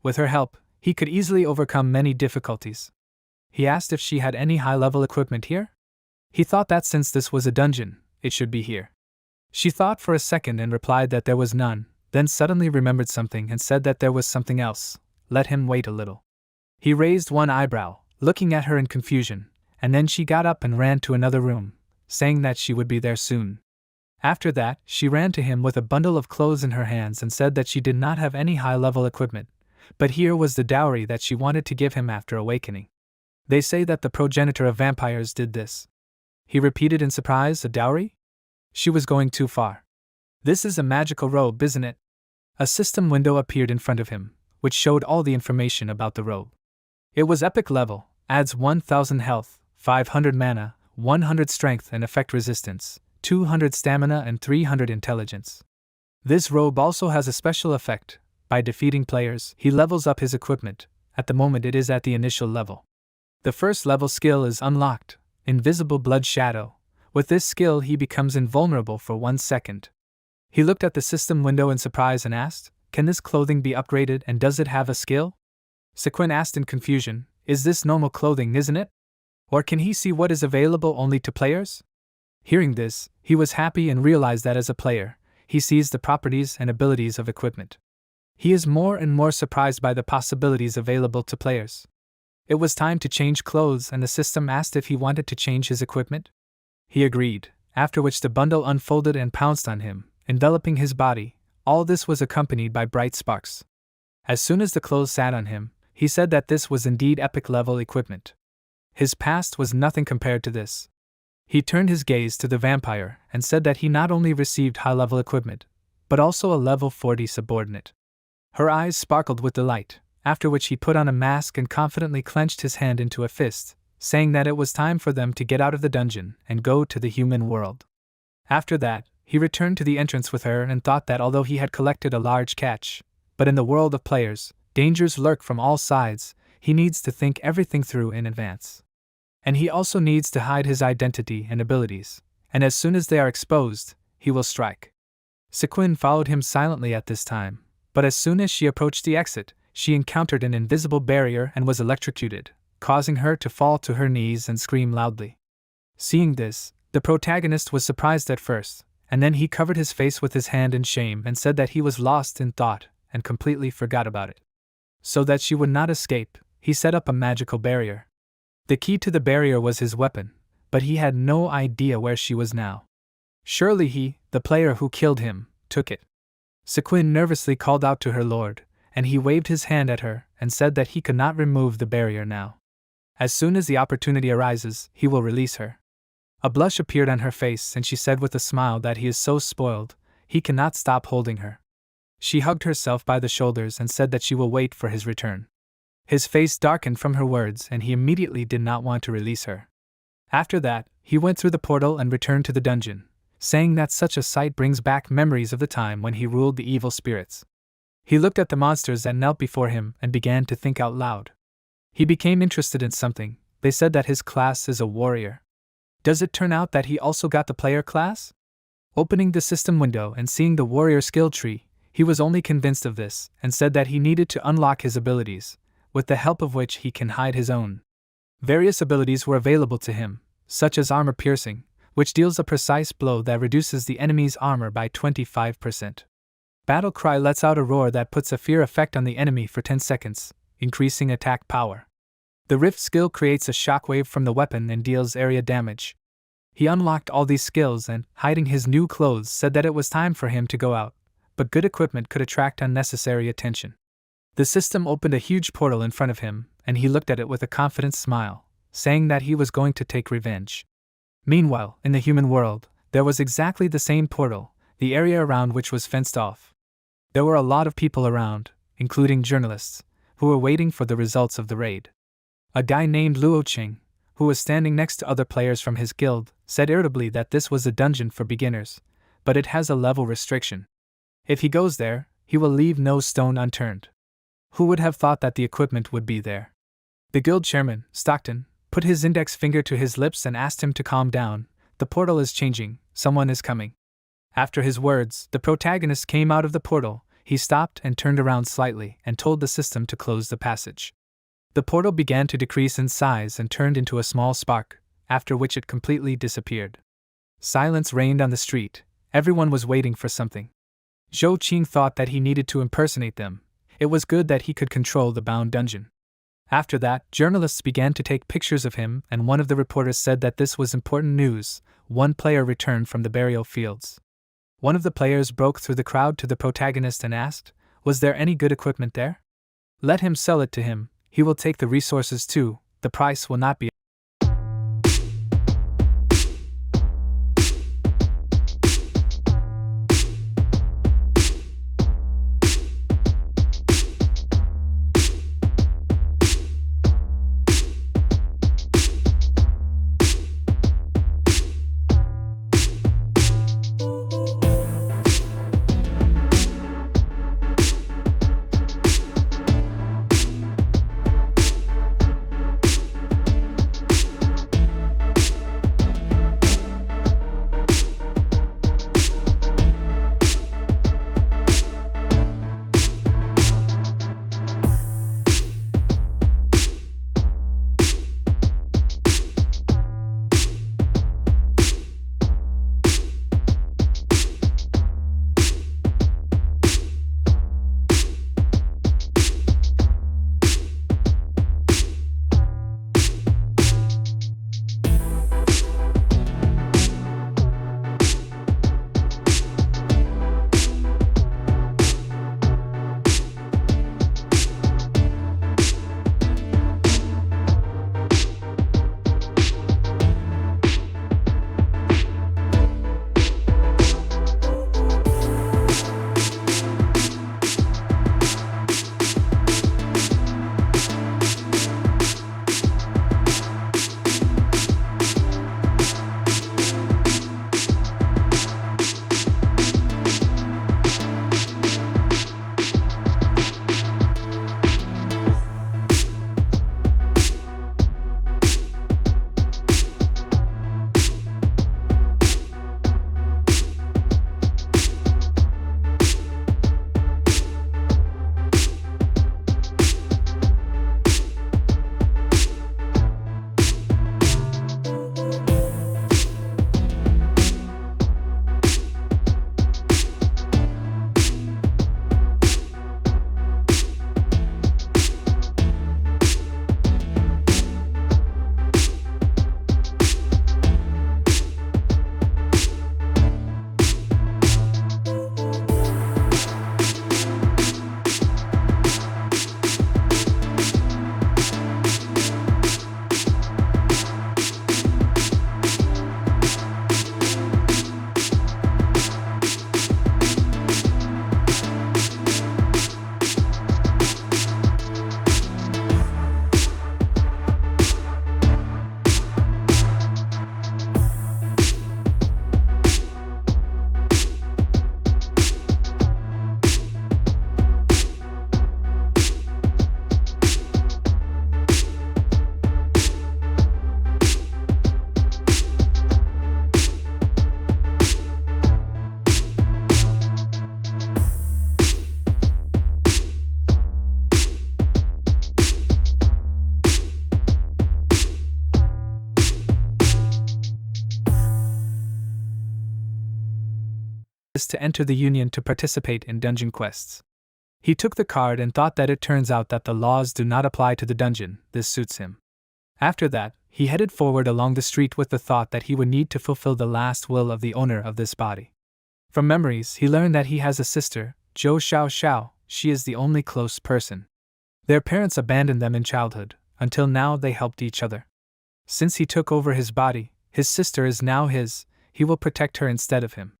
With her help, he could easily overcome many difficulties. He asked if she had any high-level equipment here? He thought that since this was a dungeon, it should be here. She thought for a second and replied that there was none, then suddenly remembered something and said that there was something else. Let him wait a little. He raised one eyebrow, looking at her in confusion, and then she got up and ran to another room, saying that she would be there soon. After that, she ran to him with a bundle of clothes in her hands and said that she did not have any high-level equipment, but here was the dowry that she wanted to give him after awakening. They say that the progenitor of vampires did this. He repeated in surprise, a dowry? She was going too far. This is a magical robe, isn't it? A system window appeared in front of him, which showed all the information about the robe. It was epic level, adds 1000 health, 500 mana, 100 strength and effect resistance, 200 stamina and 300 intelligence. This robe also has a special effect. By defeating players, he levels up his equipment. At the moment it is at the initial level. The first level skill is unlocked, Invisible Blood Shadow. With this skill he becomes invulnerable for 1 second. He looked at the system window in surprise and asked, can this clothing be upgraded and does it have a skill? Sequin asked in confusion, is this normal clothing, isn't it? Or can he see what is available only to players? Hearing this, he was happy and realized that as a player, he sees the properties and abilities of equipment. He is more and more surprised by the possibilities available to players. It was time to change clothes and the system asked if he wanted to change his equipment. He agreed, after which the bundle unfolded and pounced on him, enveloping his body. All this was accompanied by bright sparks. As soon as the clothes sat on him, he said that this was indeed epic level equipment. His past was nothing compared to this. He turned his gaze to the vampire and said that he not only received high-level equipment, but also a level 40 subordinate. Her eyes sparkled with delight, after which he put on a mask and confidently clenched his hand into a fist, saying that it was time for them to get out of the dungeon and go to the human world. After that, he returned to the entrance with her and thought that although he had collected a large catch, but in the world of players, dangers lurk from all sides, he needs to think everything through in advance. And he also needs to hide his identity and abilities, and as soon as they are exposed, he will strike. Sequin followed him silently at this time, but as soon as she approached the exit, she encountered an invisible barrier and was electrocuted, causing her to fall to her knees and scream loudly. Seeing this, the protagonist was surprised at first, and then he covered his face with his hand in shame and said that he was lost in thought and completely forgot about it. So that she would not escape, he set up a magical barrier. The key to the barrier was his weapon, but he had no idea where she was now. Surely he, the player who killed him, took it. Sequin nervously called out to her lord, and he waved his hand at her and said that he could not remove the barrier now. As soon as the opportunity arises, he will release her. A blush appeared on her face and she said with a smile that he is so spoiled, he cannot stop holding her. She hugged herself by the shoulders and said that she will wait for his return. His face darkened from her words and he immediately did not want to release her. After that, he went through the portal and returned to the dungeon, saying that such a sight brings back memories of the time when he ruled the evil spirits. He looked at the monsters that knelt before him and began to think out loud. He became interested in something. They said that his class is a warrior. Does it turn out that he also got the player class? Opening the system window and seeing the warrior skill tree, he was only convinced of this and said that he needed to unlock his abilities, with the help of which he can hide his own. Various abilities were available to him, such as armor piercing, which deals a precise blow that reduces the enemy's armor by 25%. Battle Cry lets out a roar that puts a fear effect on the enemy for 10 seconds, increasing attack power. The Rift skill creates a shockwave from the weapon and deals area damage. He unlocked all these skills and, hiding his new clothes, said that it was time for him to go out, but good equipment could attract unnecessary attention. The system opened a huge portal in front of him, and he looked at it with a confident smile, saying that he was going to take revenge. Meanwhile, in the human world, there was exactly the same portal, the area around which was fenced off. There were a lot of people around, including journalists, who were waiting for the results of the raid. A guy named Luo Qing, who was standing next to other players from his guild, said irritably that this was a dungeon for beginners, but it has a level restriction. If he goes there, he will leave no stone unturned. Who would have thought that the equipment would be there? The guild chairman, Stockton, put his index finger to his lips and asked him to calm down. The portal is changing, someone is coming. After his words, the protagonist came out of the portal. He stopped and turned around slightly and told the system to close the passage. The portal began to decrease in size and turned into a small spark, after which it completely disappeared. Silence reigned on the street. Everyone was waiting for something. Zhou Qing thought that he needed to impersonate them. It was good that he could control the bound dungeon. After that, journalists began to take pictures of him, and one of the reporters said that this was important news. One player returned from the burial fields. One of the players broke through the crowd to the protagonist and asked, "Was there any good equipment there? Let him sell it to him. He will take the resources too. The price will not be." to enter the Union to participate in dungeon quests. He took the card and thought that it turns out that the laws do not apply to the dungeon. This suits him. After that, he headed forward along the street with the thought that he would need to fulfill the last will of the owner of this body. From memories, he learned that he has a sister, Zhou Xiao. She is the only close person. Their parents abandoned them in childhood. Until now they helped each other. Since he took over his body, his sister is now his. He will protect her instead of him.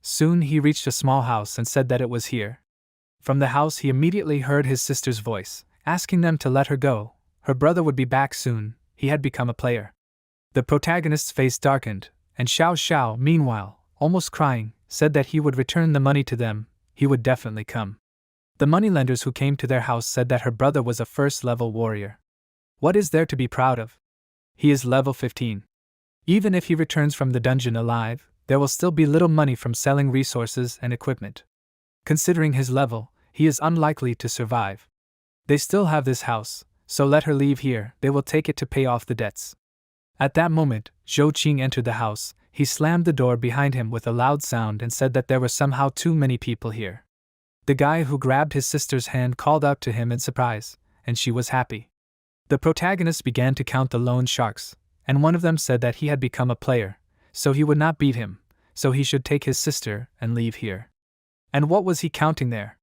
Soon he reached a small house and said that it was here. From the house he immediately heard his sister's voice, asking them to let her go. Her brother would be back soon. He had become a player. The protagonist's face darkened, and Xiao, meanwhile, almost crying, said that he would return the money to them. He would definitely come. The moneylenders who came to their house said that her brother was a first-level warrior. What is there to be proud of? He is level 15. Even if he returns from the dungeon alive, there will still be little money from selling resources and equipment. Considering his level, he is unlikely to survive. They still have this house, so let her leave here. They will take it to pay off the debts. At that moment, Zhou Qing entered the house. He slammed the door behind him with a loud sound and said that there were somehow too many people here. The guy who grabbed his sister's hand called out to him in surprise, and she was happy. The protagonist began to count the loan sharks, and one of them said that he had become a player, so he would not beat him, so he should take his sister and leave here. And what was he counting there?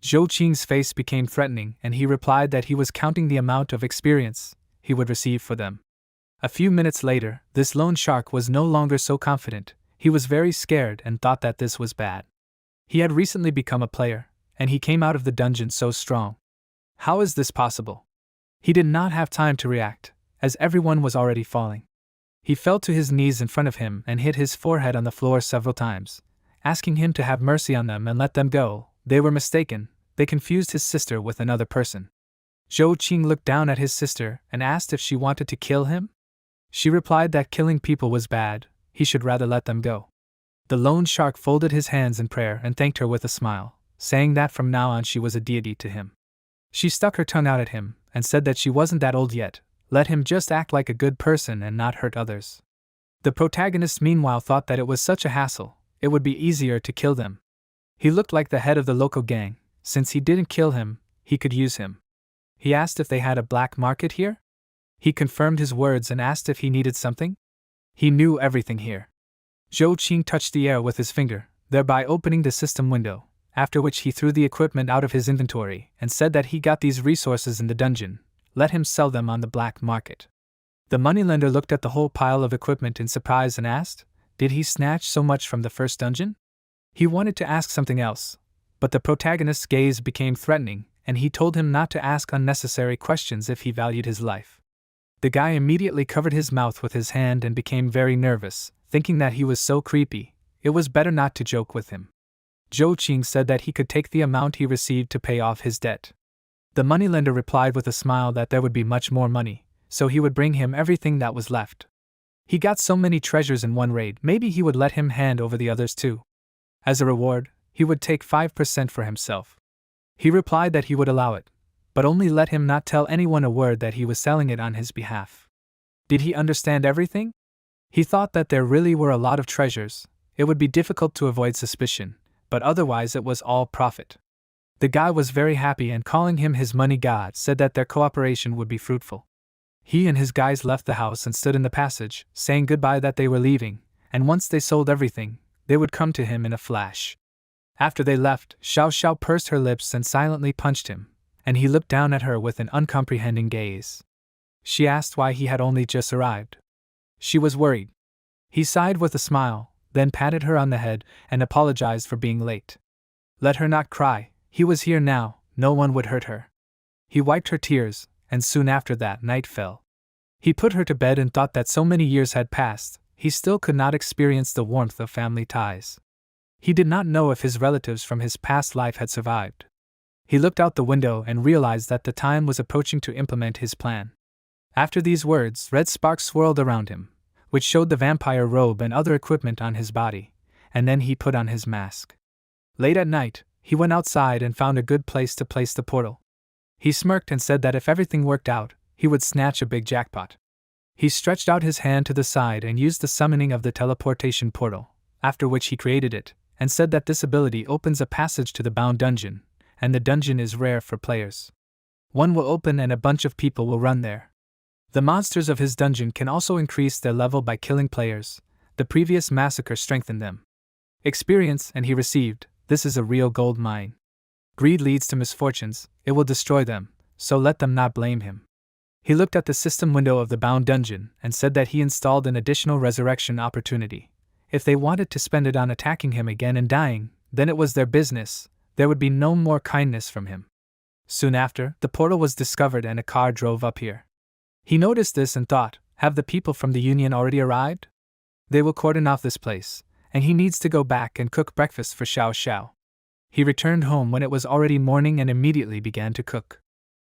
Zhou Qing's face became threatening and he replied that he was counting the amount of experience he would receive for them. A few minutes later, this loan shark was no longer so confident. He was very scared and thought that this was bad. He had recently become a player, and he came out of the dungeon so strong. How is this possible? He did not have time to react, as everyone was already falling. He fell to his knees in front of him and hit his forehead on the floor several times, asking him to have mercy on them and let them go. They were mistaken. They confused his sister with another person. Zhou Qing looked down at his sister and asked if she wanted to kill him. She replied that killing people was bad. He should rather let them go. The loan shark folded his hands in prayer and thanked her with a smile, saying that from now on she was a deity to him. She stuck her tongue out at him and said that she wasn't that old yet. Let him just act like a good person and not hurt others. The protagonist meanwhile thought that it was such a hassle, it would be easier to kill them. He looked like the head of the local gang. Since he didn't kill him, he could use him. He asked if they had a black market here. He confirmed his words and asked if he needed something. He knew everything here. Zhou Qing touched the air with his finger, thereby opening the system window, after which he threw the equipment out of his inventory and said that he got these resources in the dungeon. Let him sell them on the black market. The moneylender looked at the whole pile of equipment in surprise and asked, did he snatch so much from the first dungeon? He wanted to ask something else, but the protagonist's gaze became threatening, and he told him not to ask unnecessary questions if he valued his life. The guy immediately covered his mouth with his hand and became very nervous, thinking that he was so creepy. It was better not to joke with him. Zhou Qing said that he could take the amount he received to pay off his debt. The moneylender replied with a smile that there would be much more money, so he would bring him everything that was left. He got so many treasures in one raid, maybe he would let him hand over the others too. As a reward, he would take 5% for himself. He replied that he would allow it, but only let him not tell anyone a word that he was selling it on his behalf. Did he understand everything? He thought that there really were a lot of treasures. It would be difficult to avoid suspicion, but otherwise it was all profit. The guy was very happy and calling him his money god said that their cooperation would be fruitful. He and his guys left the house and stood in the passage, saying goodbye that they were leaving, and once they sold everything, they would come to him in a flash. After they left, Xiao pursed her lips and silently punched him, and he looked down at her with an uncomprehending gaze. She asked why he had only just arrived. She was worried. He sighed with a smile, then patted her on the head and apologized for being late. Let her not cry, he was here now, no one would hurt her. He wiped her tears, and soon after that night fell. He put her to bed and thought that so many years had passed, he still could not experience the warmth of family ties. He did not know if his relatives from his past life had survived. He looked out the window and realized that the time was approaching to implement his plan. After these words, red sparks swirled around him, which showed the vampire robe and other equipment on his body, and then he put on his mask. Late at night, he went outside and found a good place to place the portal. He smirked and said that if everything worked out, he would snatch a big jackpot. He stretched out his hand to the side and used the summoning of the teleportation portal, after which he created it, and said that this ability opens a passage to the bound dungeon, and the dungeon is rare for players. One will open and a bunch of people will run there. The monsters of his dungeon can also increase their level by killing players. The previous massacre strengthened them. Experience, and he received. This is a real gold mine. Greed leads to misfortunes, it will destroy them, so let them not blame him. He looked at the system window of the bound dungeon and said that he installed an additional resurrection opportunity. If they wanted to spend it on attacking him again and dying, then it was their business, there would be no more kindness from him. Soon after, the portal was discovered and a car drove up here. He noticed this and thought, have the people from the Union already arrived? They will cordon off this place, and he needs to go back and cook breakfast for Xiao Xiao. He returned home when it was already morning and immediately began to cook.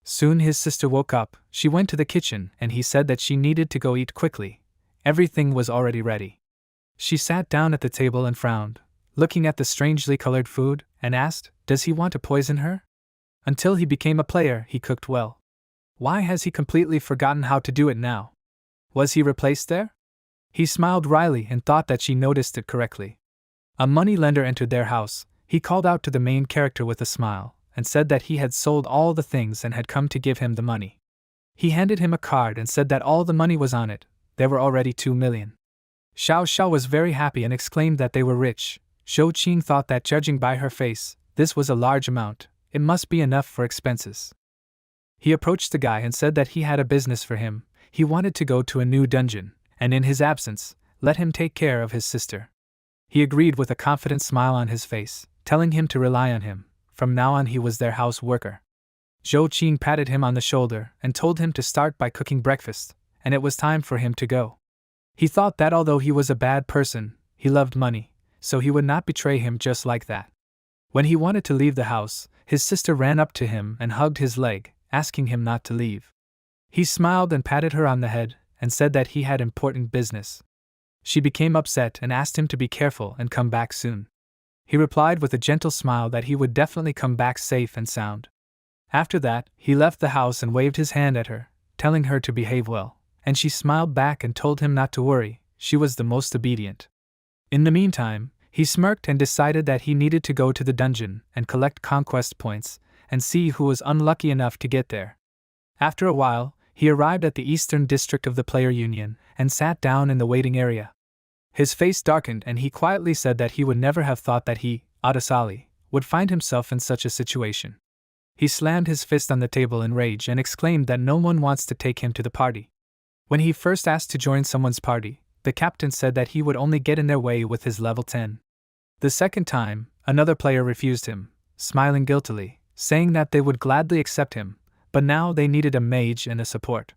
Soon his sister woke up, she went to the kitchen and he said that she needed to go eat quickly. Everything was already ready. She sat down at the table and frowned, looking at the strangely colored food, and asked, does he want to poison her? Until he became a player, he cooked well. Why has he completely forgotten how to do it now? Was he replaced there? He smiled wryly and thought that she noticed it correctly. A money lender entered their house. He called out to the main character with a smile, and said that he had sold all the things and had come to give him the money. He handed him a card and said that all the money was on it. There were already 2 million. Xiao Xiao was very happy and exclaimed that they were rich. Zhou Qing thought that judging by her face, this was a large amount, it must be enough for expenses. He approached the guy and said that he had a business for him. He wanted to go to a new dungeon, and in his absence, let him take care of his sister. He agreed with a confident smile on his face, telling him to rely on him. From now on he was their house worker. Zhou Qing patted him on the shoulder and told him to start by cooking breakfast, and it was time for him to go. He thought that although he was a bad person, he loved money, so he would not betray him just like that. When he wanted to leave the house, his sister ran up to him and hugged his leg, asking him not to leave. He smiled and patted her on the head, and said that he had important business. She became upset and asked him to be careful and come back soon. He replied with a gentle smile that he would definitely come back safe and sound. After that, he left the house and waved his hand at her, telling her to behave well, and she smiled back and told him not to worry, she was the most obedient. In the meantime, he smirked and decided that he needed to go to the dungeon and collect conquest points, and see who was unlucky enough to get there. After a while, he arrived at the eastern district of the player union, and sat down in the waiting area. His face darkened and he quietly said that he would never have thought that he, Adesali, would find himself in such a situation. He slammed his fist on the table in rage and exclaimed that no one wants to take him to the party. When he first asked to join someone's party, the captain said that he would only get in their way with his level 10. The second time, another player refused him, smiling guiltily, saying that they would gladly accept him, but now they needed a mage and a support.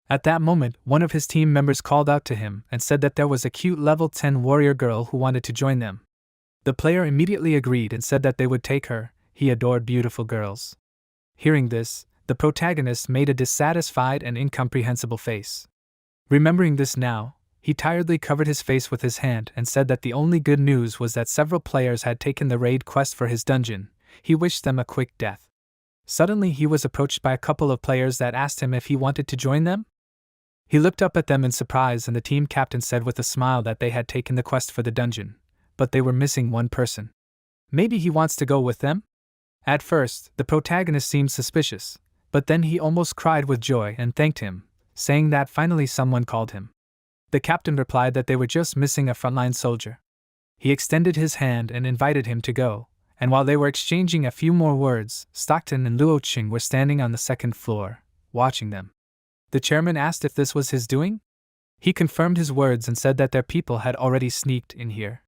At that moment, one of his team members called out to him and said that there was a cute level 10 warrior girl who wanted to join them. The player immediately agreed and said that they would take her. He adored beautiful girls. Hearing this, the protagonist made a dissatisfied and incomprehensible face. Remembering this now, he tiredly covered his face with his hand and said that the only good news was that several players had taken the raid quest for his dungeon. He wished them a quick death. Suddenly he was approached by a couple of players that asked him if he wanted to join them. He looked up at them in surprise and the team captain said with a smile that they had taken the quest for the dungeon, but they were missing one person. Maybe he wants to go with them? At first, the protagonist seemed suspicious, but then he almost cried with joy and thanked him, saying that finally someone called him. The captain replied that they were just missing a frontline soldier. He extended his hand and invited him to go, and while they were exchanging a few more words, Stockton and Luo Qing were standing on the second floor, watching them. The chairman asked if this was his doing. He confirmed his words and said that their people had already sneaked in here.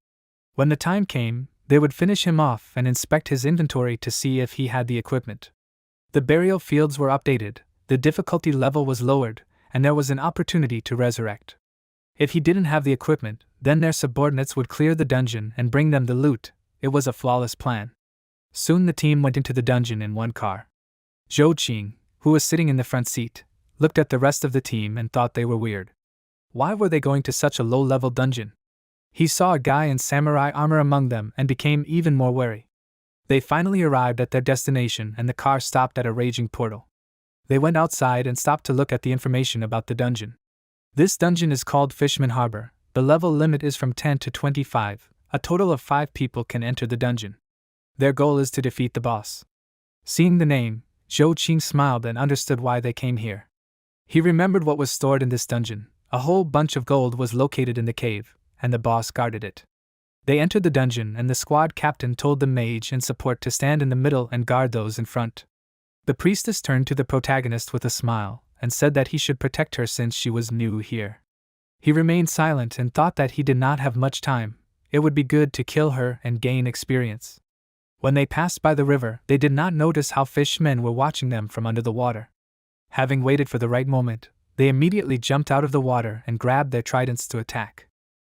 When the time came, they would finish him off and inspect his inventory to see if he had the equipment. The burial fields were updated, the difficulty level was lowered, and there was an opportunity to resurrect. If he didn't have the equipment, then their subordinates would clear the dungeon and bring them the loot. It was a flawless plan. Soon the team went into the dungeon in one car. Zhou Qing, who was sitting in the front seat, looked at the rest of the team and thought they were weird. Why were they going to such a low-level dungeon? He saw a guy in samurai armor among them and became even more wary. They finally arrived at their destination and the car stopped at a raging portal. They went outside and stopped to look at the information about the dungeon. This dungeon is called Fishman Harbor. The level limit is from 10 to 25. A total of 5 people can enter the dungeon. Their goal is to defeat the boss. Seeing the name, Zhou Qing smiled and understood why they came here. He remembered what was stored in this dungeon. A whole bunch of gold was located in the cave, and the boss guarded it. They entered the dungeon and the squad captain told the mage and support to stand in the middle and guard those in front. The priestess turned to the protagonist with a smile and said that he should protect her since she was new here. He remained silent and thought that he did not have much time. It would be good to kill her and gain experience. When they passed by the river, they did not notice how fishmen were watching them from under the water. Having waited for the right moment, they immediately jumped out of the water and grabbed their tridents to attack.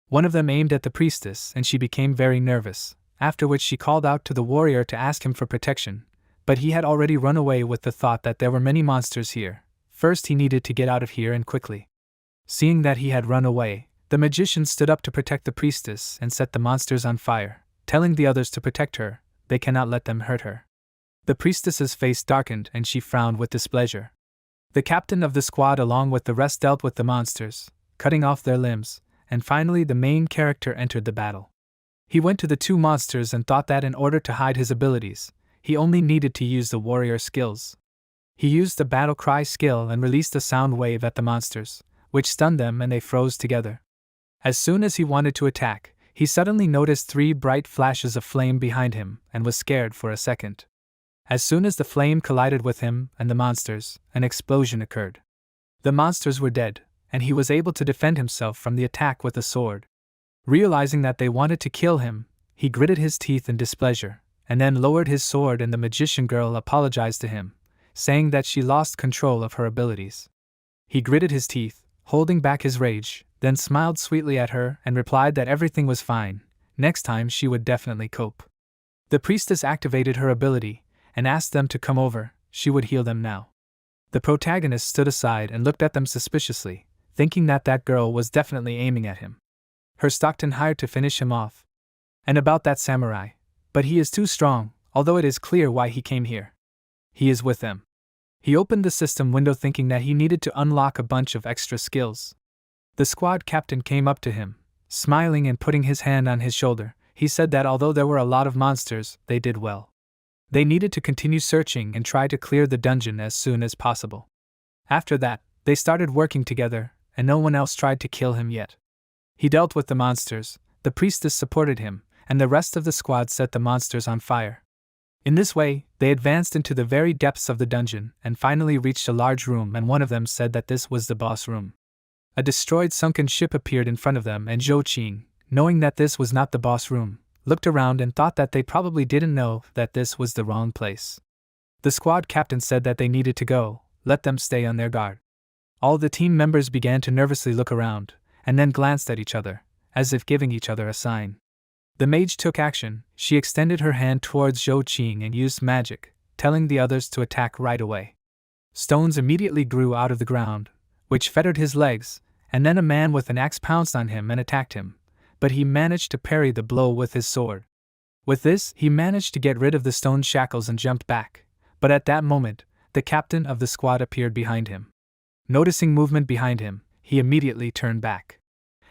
One of them aimed at the priestess and she became very nervous, after which she called out to the warrior to ask him for protection, but he had already run away with the thought that there were many monsters here. First he needed to get out of here and quickly. Seeing that he had run away, the magician stood up to protect the priestess and set the monsters on fire, telling the others to protect her. They cannot let them hurt her. The priestess's face darkened and she frowned with displeasure. The captain of the squad along with the rest dealt with the monsters, cutting off their limbs, and finally the main character entered the battle. He went to the 2 monsters and thought that in order to hide his abilities, he only needed to use the warrior skills. He used the battle cry skill and released a sound wave at the monsters, which stunned them and they froze together. As soon as he wanted to attack, he suddenly noticed 3 bright flashes of flame behind him and was scared for a second. As soon as the flame collided with him and the monsters, an explosion occurred. The monsters were dead, and he was able to defend himself from the attack with a sword. Realizing that they wanted to kill him, he gritted his teeth in displeasure, and then lowered his sword and the magician girl apologized to him, saying that she lost control of her abilities. He gritted his teeth, holding back his rage, then smiled sweetly at her and replied that everything was fine. Next time she would definitely cope. The priestess activated her ability and asked them to come over. She would heal them now. The protagonist stood aside and looked at them suspiciously, thinking that that girl was definitely aiming at him. Her Stockton hired to finish him off. And about that samurai, but he is too strong, although it is clear why he came here. He is with them. He opened the system window thinking that he needed to unlock a bunch of extra skills. The squad captain came up to him, smiling and putting his hand on his shoulder. He said that although there were a lot of monsters, they did well. They needed to continue searching and try to clear the dungeon as soon as possible. After that, they started working together, and no one else tried to kill him yet. He dealt with the monsters, the priestess supported him, and the rest of the squad set the monsters on fire. In this way, they advanced into the very depths of the dungeon and finally reached a large room, and one of them said that this was the boss room. A destroyed sunken ship appeared in front of them, and Zhou Qing, knowing that this was not the boss room, looked around and thought that they probably didn't know that this was the wrong place. The squad captain said that they needed to go, let them stay on their guard. All the team members began to nervously look around, and then glanced at each other, as if giving each other a sign. The mage took action. She extended her hand towards Zhou Qing and used magic, telling the others to attack right away. Stones immediately grew out of the ground, which fettered his legs, and then a man with an axe pounced on him and attacked him, but he managed to parry the blow with his sword. With this, he managed to get rid of the stone shackles and jumped back, but at that moment, the captain of the squad appeared behind him. Noticing movement behind him, he immediately turned back.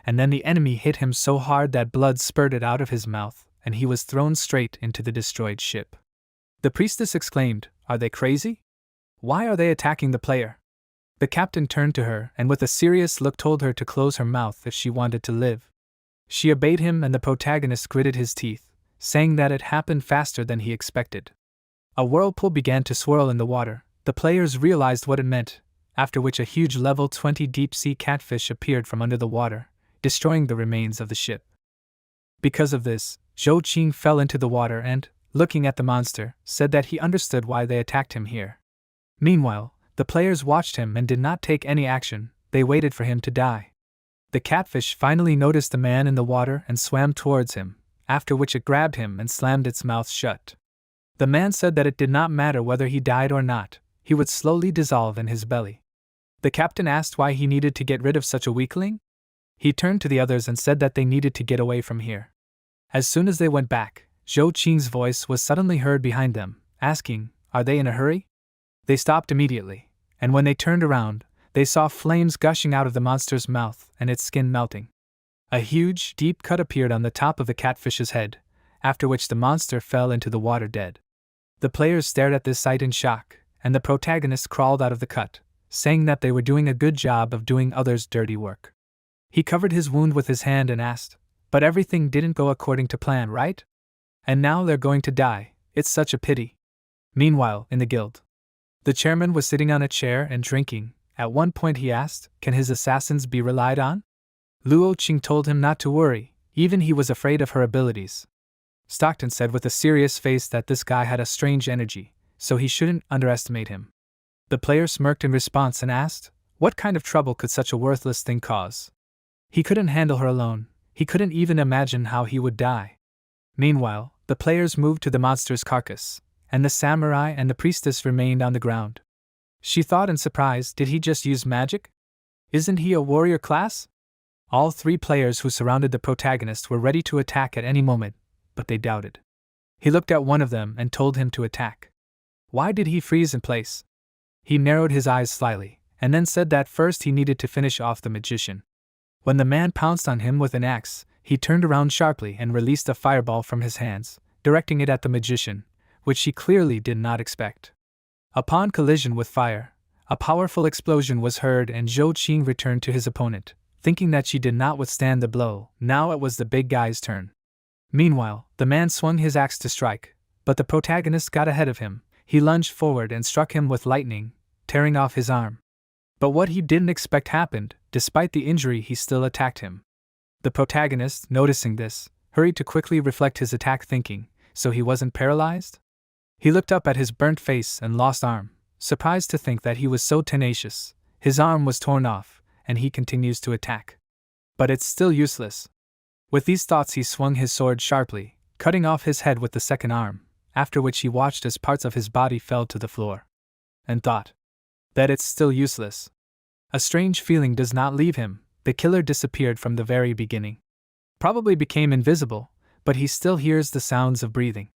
And then the enemy hit him so hard that blood spurted out of his mouth, and he was thrown straight into the destroyed ship. The priestess exclaimed, "Are they crazy? Why are they attacking the player?" The captain turned to her and with a serious look told her to close her mouth if she wanted to live. She obeyed him, and the protagonist gritted his teeth, saying that it happened faster than he expected. A whirlpool began to swirl in the water. The players realized what it meant, after which a huge level 20 deep-sea catfish appeared from under the water, destroying the remains of the ship. Because of this, Zhou Qing fell into the water and, looking at the monster, said that he understood why they attacked him here. Meanwhile, the players watched him and did not take any action. They waited for him to die. The catfish finally noticed the man in the water and swam towards him, after which it grabbed him and slammed its mouth shut. The man said that it did not matter whether he died or not, he would slowly dissolve in his belly. The captain asked why he needed to get rid of such a weakling. He turned to the others and said that they needed to get away from here. As soon as they went back, Zhou Qing's voice was suddenly heard behind them, asking, "Are they in a hurry?" They stopped immediately, and when they turned around, they saw flames gushing out of the monster's mouth and its skin melting. A huge, deep cut appeared on the top of the catfish's head, after which the monster fell into the water dead. The players stared at this sight in shock, and the protagonist crawled out of the cut, saying that they were doing a good job of doing others' dirty work. He covered his wound with his hand and asked, "But everything didn't go according to plan, right? And now they're going to die, it's such a pity." Meanwhile, in the guild, the chairman was sitting on a chair and drinking. At one point he asked, "Can his assassins be relied on?" Luo Qing told him not to worry, even he was afraid of her abilities. Stockton said with a serious face that this guy had a strange energy, so he shouldn't underestimate him. The player smirked in response and asked, what kind of trouble could such a worthless thing cause? He couldn't handle her alone, he couldn't even imagine how he would die. Meanwhile, the players moved to the monster's carcass, and the samurai and the priestess remained on the ground. She thought in surprise, did he just use magic? Isn't he a warrior class? All three players who surrounded the protagonist were ready to attack at any moment, but they doubted. He looked at one of them and told him to attack. Why did he freeze in place? He narrowed his eyes slightly, and then said that first he needed to finish off the magician. When the man pounced on him with an axe, he turned around sharply and released a fireball from his hands, directing it at the magician, which he clearly did not expect. Upon collision with fire, a powerful explosion was heard and Zhou Qing returned to his opponent, thinking that she did not withstand the blow. Now it was the big guy's turn. Meanwhile, the man swung his axe to strike, but the protagonist got ahead of him. He lunged forward and struck him with lightning, tearing off his arm. But what he didn't expect happened. Despite the injury, he still attacked him. The protagonist, noticing this, hurried to quickly reflect his attack, thinking, so he wasn't paralyzed? He looked up at his burnt face and lost arm, surprised to think that he was so tenacious. His arm was torn off, and he continues to attack. But it's still useless. With these thoughts he swung his sword sharply, cutting off his head with the second arm, after which he watched as parts of his body fell to the floor. And thought that it's still useless. A strange feeling does not leave him. The killer disappeared from the very beginning. Probably became invisible, but he still hears the sounds of breathing.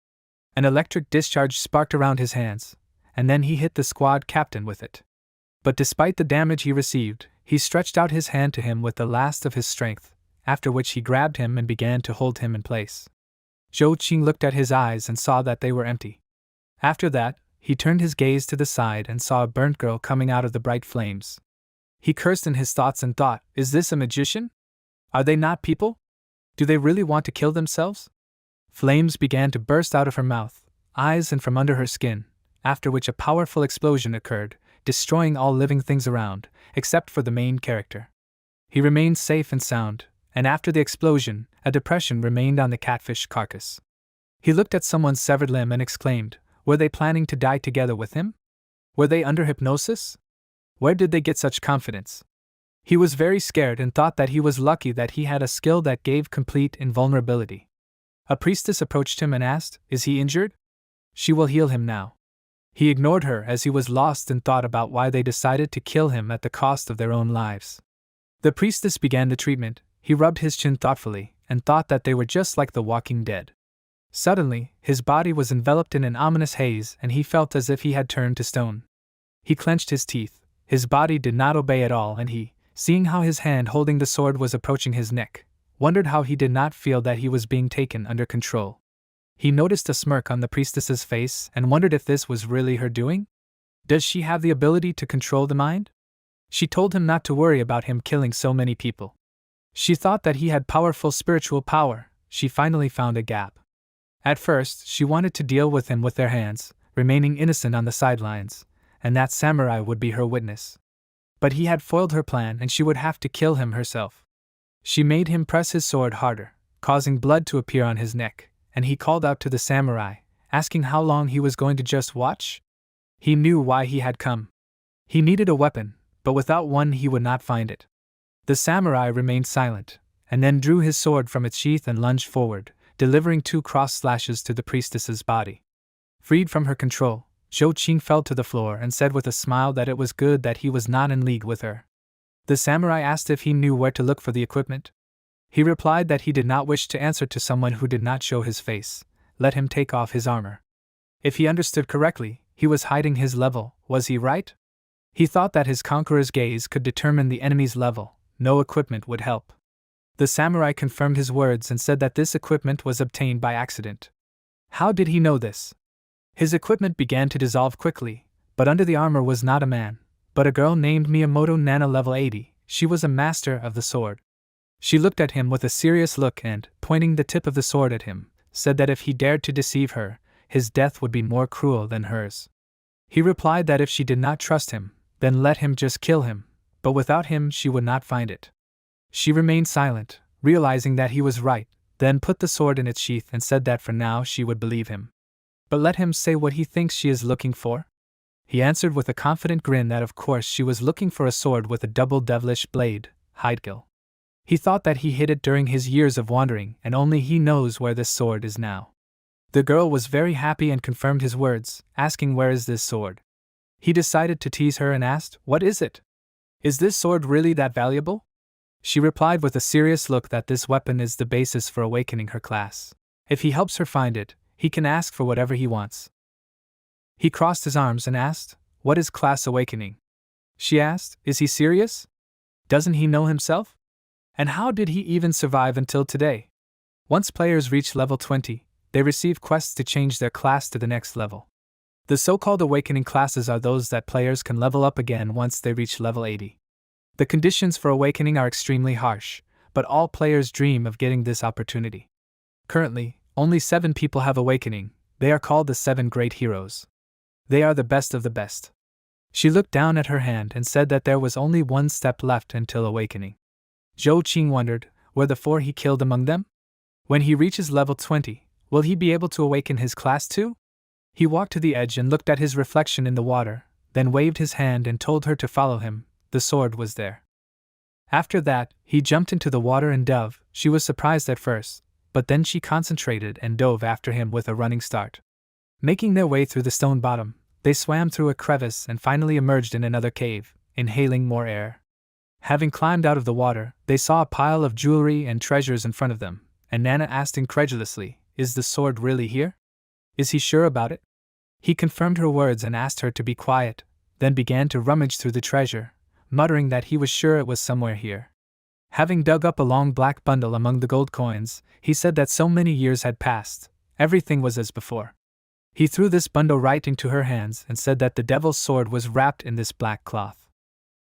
An electric discharge sparked around his hands, and then he hit the squad captain with it. But despite the damage he received, he stretched out his hand to him with the last of his strength, after which he grabbed him and began to hold him in place. Zhou Qing looked at his eyes and saw that they were empty. After that, he turned his gaze to the side and saw a burnt girl coming out of the bright flames. He cursed in his thoughts and thought, is this a magician? Are they not people? Do they really want to kill themselves? Flames began to burst out of her mouth, eyes and from under her skin, after which a powerful explosion occurred, destroying all living things around, except for the main character. He remained safe and sound, and after the explosion, a depression remained on the catfish carcass. He looked at someone's severed limb and exclaimed, were they planning to die together with him? Were they under hypnosis? Where did they get such confidence? He was very scared and thought that he was lucky that he had a skill that gave complete invulnerability. A priestess approached him and asked, is he injured? She will heal him now. He ignored her as he was lost in thought about why they decided to kill him at the cost of their own lives. The priestess began the treatment. He rubbed his chin thoughtfully and thought that they were just like the walking dead. Suddenly, his body was enveloped in an ominous haze and he felt as if he had turned to stone. He clenched his teeth. His body did not obey at all and he, seeing how his hand holding the sword was approaching his neck, wondered how he did not feel that he was being taken under control. He noticed a smirk on the priestess's face and wondered if this was really her doing? Does she have the ability to control the mind? She told him not to worry about him killing so many people. She thought that he had powerful spiritual power. She finally found a gap. At first, she wanted to deal with him with their hands, remaining innocent on the sidelines, and that samurai would be her witness. But he had foiled her plan and she would have to kill him herself. She made him press his sword harder, causing blood to appear on his neck, and he called out to the samurai, asking how long he was going to just watch. He knew why he had come. He needed a weapon, but without one he would not find it. The samurai remained silent, and then drew his sword from its sheath and lunged forward, delivering 2 cross slashes to the priestess's body. Freed from her control, Zhou Qing fell to the floor and said with a smile that it was good that he was not in league with her. The samurai asked if he knew where to look for the equipment. He replied that he did not wish to answer to someone who did not show his face. Let him take off his armor. If he understood correctly, he was hiding his level, was he right? He thought that his conqueror's gaze could determine the enemy's level. No equipment would help. The samurai confirmed his words and said that this equipment was obtained by accident. How did he know this? His equipment began to dissolve quickly, but under the armor was not a man, but a girl named Miyamoto Nana level 80. She was a master of the sword. She looked at him with a serious look and, pointing the tip of the sword at him, said that if he dared to deceive her, his death would be more cruel than hers. He replied that if she did not trust him, then let him just kill him, but without him she would not find it. She remained silent, realizing that he was right, then put the sword in its sheath and said that for now she would believe him. But let him say what he thinks she is looking for? He answered with a confident grin that of course she was looking for a sword with a double devilish blade, Heidgil. He thought that he hid it during his years of wandering and only he knows where this sword is now. The girl was very happy and confirmed his words, asking where is this sword. He decided to tease her and asked, what is it? Is this sword really that valuable? She replied with a serious look that this weapon is the basis for awakening her class. If he helps her find it, he can ask for whatever he wants. He crossed his arms and asked, what is class awakening? She asked, is he serious? Doesn't he know himself? And how did he even survive until today? Once players reach level 20, they receive quests to change their class to the next level. The so-called awakening classes are those that players can level up again once they reach level 80. The conditions for awakening are extremely harsh, but all players dream of getting this opportunity. Currently, only 7 people have awakening. They are called the 7 great heroes. They are the best of the best. She looked down at her hand and said that there was only one step left until awakening. Zhou Qing wondered, were the 4 he killed among them? When he reaches level 20, will he be able to awaken his class too? He walked to the edge and looked at his reflection in the water, then waved his hand and told her to follow him. The sword was there. After that, he jumped into the water and dove. She was surprised at first, but then she concentrated and dove after him with a running start. Making their way through the stone bottom, they swam through a crevice and finally emerged in another cave, inhaling more air. Having climbed out of the water, they saw a pile of jewelry and treasures in front of them, and Nana asked incredulously, is the sword really here? Is he sure about it? He confirmed her words and asked her to be quiet, then began to rummage through the treasure, muttering that he was sure it was somewhere here. Having dug up a long black bundle among the gold coins, he said that so many years had passed, everything was as before. He threw this bundle right into her hands and said that the devil's sword was wrapped in this black cloth.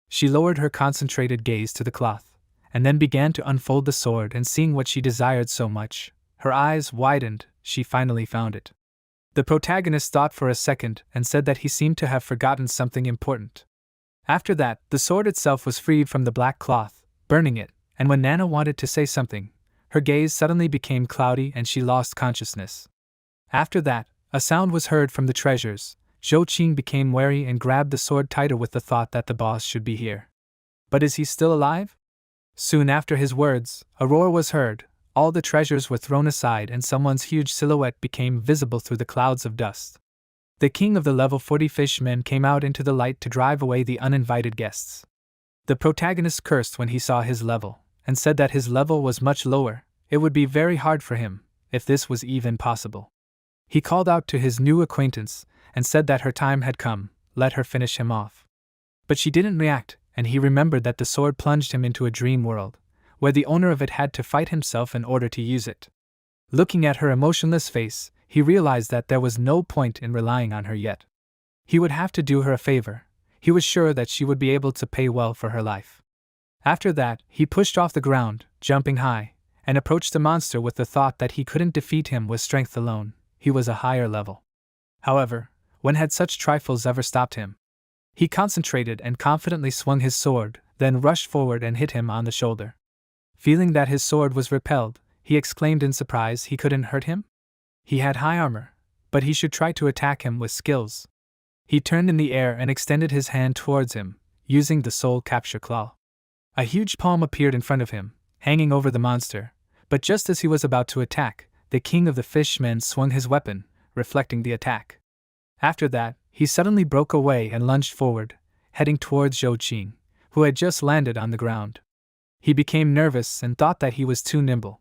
She lowered her concentrated gaze to the cloth, and then began to unfold the sword and seeing what she desired so much, her eyes widened, she finally found it. The protagonist thought for a second and said that he seemed to have forgotten something important. After that, the sword itself was freed from the black cloth, burning it, and when Nana wanted to say something, her gaze suddenly became cloudy and she lost consciousness. After that, a sound was heard from the treasures. Zhou Qing became wary and grabbed the sword tighter with the thought that the boss should be here. But is he still alive? Soon after his words, a roar was heard, all the treasures were thrown aside and someone's huge silhouette became visible through the clouds of dust. The king of the level 40 fishmen came out into the light to drive away the uninvited guests. The protagonist cursed when he saw his level, and said that his level was much lower, it would be very hard for him, if this was even possible. He called out to his new acquaintance, and said that her time had come, let her finish him off. But she didn't react, and he remembered that the sword plunged him into a dream world, where the owner of it had to fight himself in order to use it. Looking at her emotionless face, he realized that there was no point in relying on her yet. He would have to do her a favor. He was sure that she would be able to pay well for her life. After that, he pushed off the ground, jumping high, and approached the monster with the thought that he couldn't defeat him with strength alone. He was a higher level. However, when had such trifles ever stopped him? He concentrated and confidently swung his sword, then rushed forward and hit him on the shoulder. Feeling that his sword was repelled, he exclaimed in surprise he couldn't hurt him? He had high armor, but he should try to attack him with skills. He turned in the air and extended his hand towards him, using the soul capture claw. A huge palm appeared in front of him, hanging over the monster, but just as he was about to attack, the king of the fishmen swung his weapon, reflecting the attack. After that, he suddenly broke away and lunged forward, heading towards Zhou Qing, who had just landed on the ground. He became nervous and thought that he was too nimble.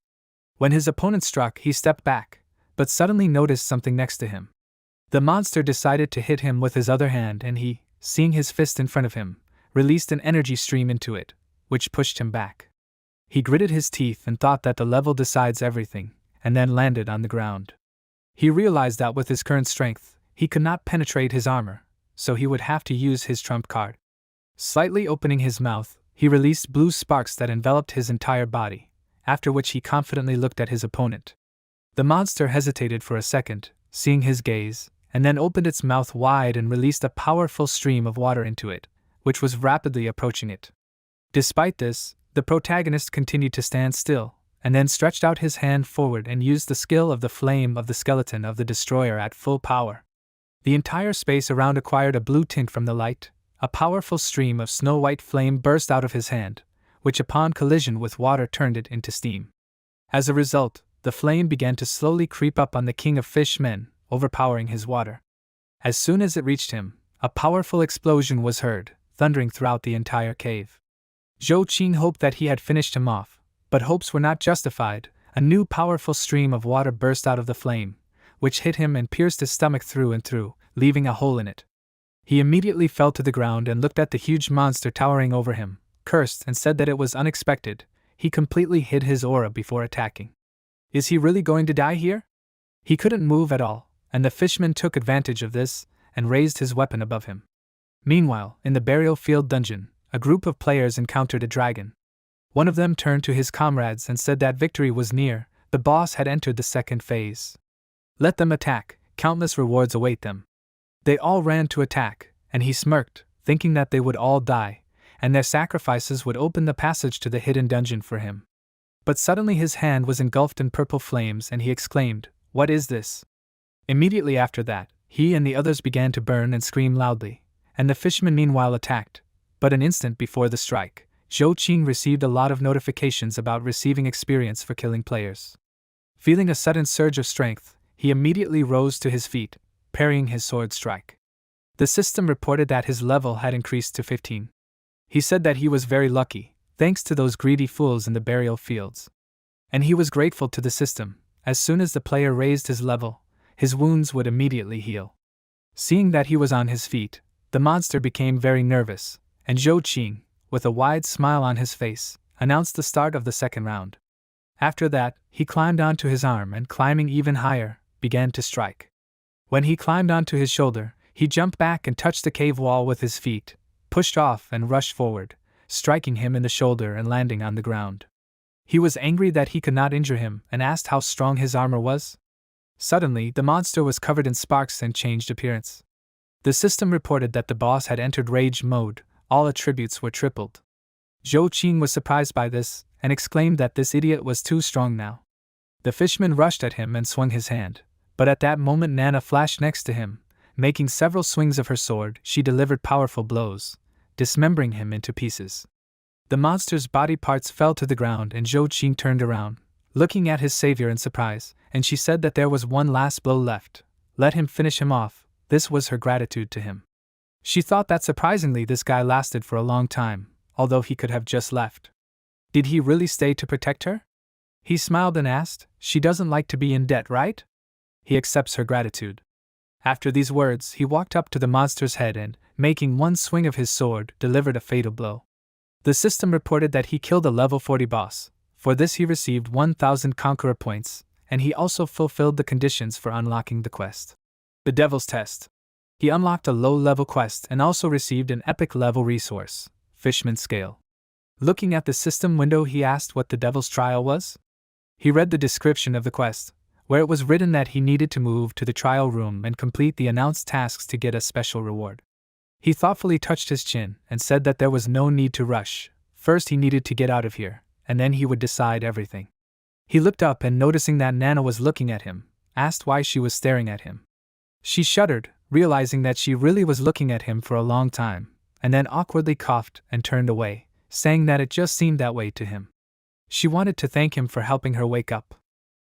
When his opponent struck, he stepped back, but suddenly noticed something next to him. The monster decided to hit him with his other hand and he, seeing his fist in front of him, released an energy stream into it, which pushed him back. He gritted his teeth and thought that the level decides everything, and then landed on the ground. He realized that with his current strength, he could not penetrate his armor, so he would have to use his trump card. Slightly opening his mouth, he released blue sparks that enveloped his entire body, after which he confidently looked at his opponent. The monster hesitated for a second, seeing his gaze, and then opened its mouth wide and released a powerful stream of water into it, which was rapidly approaching it. Despite this, the protagonist continued to stand still, and then stretched out his hand forward and used the skill of the flame of the skeleton of the destroyer at full power. The entire space around acquired a blue tint from the light. A powerful stream of snow-white flame burst out of his hand, which upon collision with water turned it into steam. As a result, the flame began to slowly creep up on the king of fish men, overpowering his water. As soon as it reached him, a powerful explosion was heard, thundering throughout the entire cave. Zhou Qing hoped that he had finished him off, but hopes were not justified. A new powerful stream of water burst out of the flame, which hit him and pierced his stomach through and through, leaving a hole in it. He immediately fell to the ground and looked at the huge monster towering over him, cursed and said that it was unexpected. He completely hid his aura before attacking. Is he really going to die here? He couldn't move at all, and the fishman took advantage of this and raised his weapon above him. Meanwhile, in the burial field dungeon, a group of players encountered a dragon. One of them turned to his comrades and said that victory was near. The boss had entered the second phase. Let them attack, countless rewards await them. They all ran to attack, and he smirked, thinking that they would all die, and their sacrifices would open the passage to the hidden dungeon for him. But suddenly his hand was engulfed in purple flames and he exclaimed, "What is this?" Immediately after that, he and the others began to burn and scream loudly, and the fisherman meanwhile attacked. But an instant before the strike, Zhou Qing received a lot of notifications about receiving experience for killing players. Feeling a sudden surge of strength, he immediately rose to his feet, parrying his sword strike. The system reported that his level had increased to 15. He said that he was very lucky, thanks to those greedy fools in the burial fields. And he was grateful to the system. As soon as the player raised his level, his wounds would immediately heal. Seeing that he was on his feet, the monster became very nervous, and Zhou Qing, with a wide smile on his face, announced the start of the second round. After that, he climbed onto his arm and climbing even higher, began to strike. When he climbed onto his shoulder, he jumped back and touched the cave wall with his feet, pushed off and rushed forward, striking him in the shoulder and landing on the ground. He was angry that he could not injure him and asked how strong his armor was. Suddenly, the monster was covered in sparks and changed appearance. The system reported that the boss had entered rage mode. All attributes were tripled. Zhou Qing was surprised by this and exclaimed that this idiot was too strong now. The fishman rushed at him and swung his hand, but at that moment Nana flashed next to him. Making several swings of her sword, she delivered powerful blows, dismembering him into pieces. The monster's body parts fell to the ground and Zhou Qing turned around, looking at his savior in surprise, and she said that there was one last blow left. Let him finish him off. This was her gratitude to him. She thought that surprisingly this guy lasted for a long time, although he could have just left. Did he really stay to protect her? He smiled and asked, "She doesn't like to be in debt, right?" He accepts her gratitude. After these words, he walked up to the monster's head and, making one swing of his sword, delivered a fatal blow. The system reported that he killed a level 40 boss. For this he received 1,000 conqueror points, and he also fulfilled the conditions for unlocking the quest. The Devil's Test. He unlocked a low-level quest and also received an epic-level resource, Fishman's Scale. Looking at the system window, he asked what the Devil's Trial was. He read the description of the quest, where it was written that he needed to move to the trial room and complete the announced tasks to get a special reward. He thoughtfully touched his chin and said that there was no need to rush. First he needed to get out of here, and then he would decide everything. He looked up and noticing that Nana was looking at him, asked why she was staring at him. She shuddered, realizing that she really was looking at him for a long time, and then awkwardly coughed and turned away, saying that it just seemed that way to him. She wanted to thank him for helping her wake up.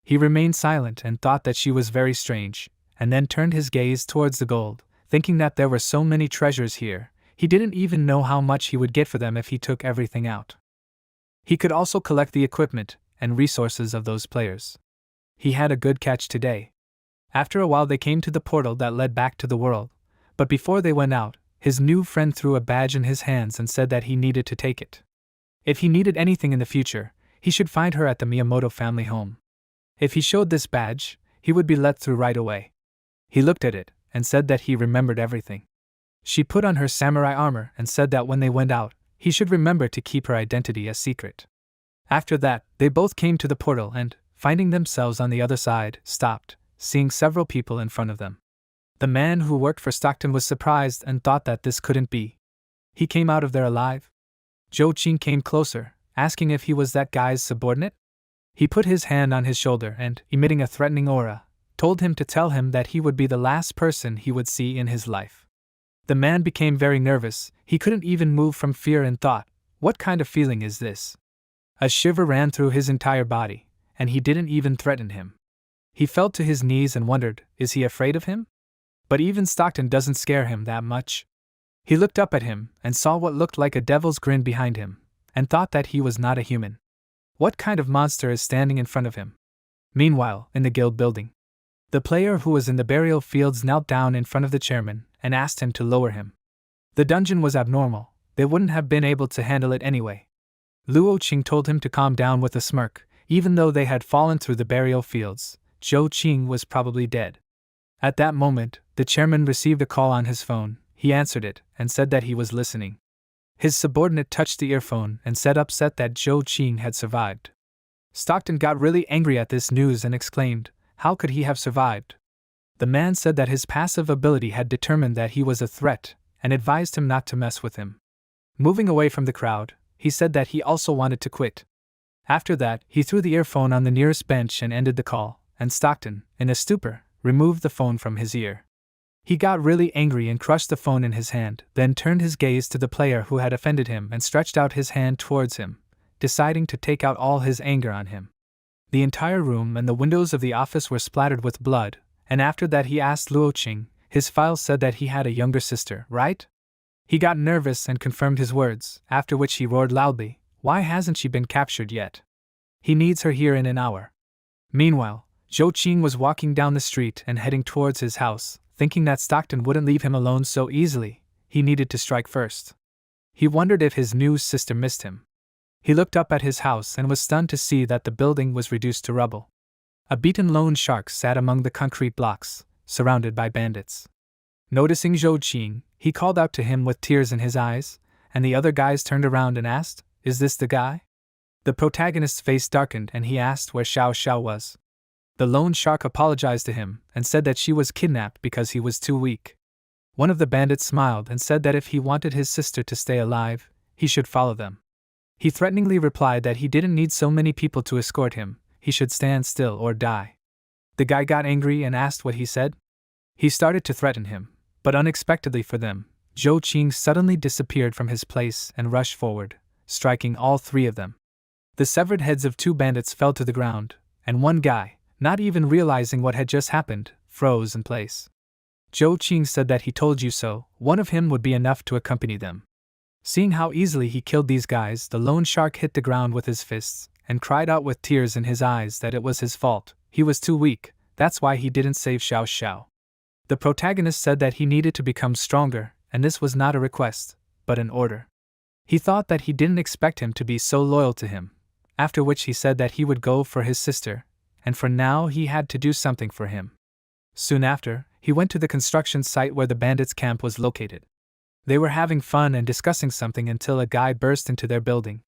He remained silent and thought that she was very strange, and then turned his gaze towards the gold, thinking that there were so many treasures here, he didn't even know how much he would get for them if he took everything out. He could also collect the equipment and resources of those players. He had a good catch today. After a while they came to the portal that led back to the world, but before they went out, his new friend threw a badge in his hands and said that he needed to take it. If he needed anything in the future, he should find her at the Miyamoto family home. If he showed this badge, he would be let through right away. He looked at it and said that he remembered everything. She put on her samurai armor and said that when they went out, he should remember to keep her identity a secret. After that, they both came to the portal and, finding themselves on the other side, stopped, seeing several people in front of them. The man who worked for Stockton was surprised and thought that this couldn't be. He came out of there alive? Zhou Qing came closer, asking if he was that guy's subordinate. He put his hand on his shoulder and, emitting a threatening aura, told him to tell him that he would be the last person he would see in his life. The man became very nervous. He couldn't even move from fear and thought, what kind of feeling is this? A shiver ran through his entire body, and he didn't even threaten him. He fell to his knees and wondered, is he afraid of him? But even Stockton doesn't scare him that much. He looked up at him and saw what looked like a devil's grin behind him, and thought that he was not a human. What kind of monster is standing in front of him? Meanwhile, in the guild building, the player who was in the burial fields knelt down in front of the chairman and asked him to lower him. The dungeon was abnormal. They wouldn't have been able to handle it anyway. Luo Qing told him to calm down with a smirk. Even though they had fallen through the burial fields, Zhou Qing was probably dead. At that moment, the chairman received a call on his phone. He answered it and said that he was listening. His subordinate touched the earphone and said upset that Zhou Qing had survived. Stockton got really angry at this news and exclaimed, how could he have survived? The man said that his passive ability had determined that he was a threat and advised him not to mess with him. Moving away from the crowd, he said that he also wanted to quit. After that, he threw the earphone on the nearest bench and ended the call, and Stockton, in a stupor, removed the phone from his ear. He got really angry and crushed the phone in his hand, then turned his gaze to the player who had offended him and stretched out his hand towards him, deciding to take out all his anger on him. The entire room and the windows of the office were splattered with blood, and after that he asked Luo Qing. His file said that he had a younger sister, right? He got nervous and confirmed his words, after which he roared loudly, why hasn't she been captured yet? He needs her here in an hour. Meanwhile, Zhou Qing was walking down the street and heading towards his house, thinking that Stockton wouldn't leave him alone so easily. He needed to strike first. He wondered if his new sister missed him. He looked up at his house and was stunned to see that the building was reduced to rubble. A beaten lone shark sat among the concrete blocks, surrounded by bandits. Noticing Zhou Qing, he called out to him with tears in his eyes, and the other guys turned around and asked, is this the guy? The protagonist's face darkened and he asked where Xiao Xiao was. The lone shark apologized to him and said that she was kidnapped because he was too weak. One of the bandits smiled and said that if he wanted his sister to stay alive, he should follow them. He threateningly replied that he didn't need so many people to escort him, he should stand still or die. The guy got angry and asked what he said. He started to threaten him, but unexpectedly for them, Zhou Qing suddenly disappeared from his place and rushed forward, striking all three of them. The severed heads of two bandits fell to the ground, and one guy, not even realizing what had just happened, froze in place. Zhou Qing said that he told you so, one of him would be enough to accompany them. Seeing how easily he killed these guys, the lone shark hit the ground with his fists, and cried out with tears in his eyes that it was his fault, he was too weak, that's why he didn't save Xiao Xiao. The protagonist said that he needed to become stronger, and this was not a request, but an order. He thought that he didn't expect him to be so loyal to him, after which he said that he would go for his sister, and for now he had to do something for him. Soon after, he went to the construction site where the bandits' camp was located. They were having fun and discussing something until a guy burst into their building.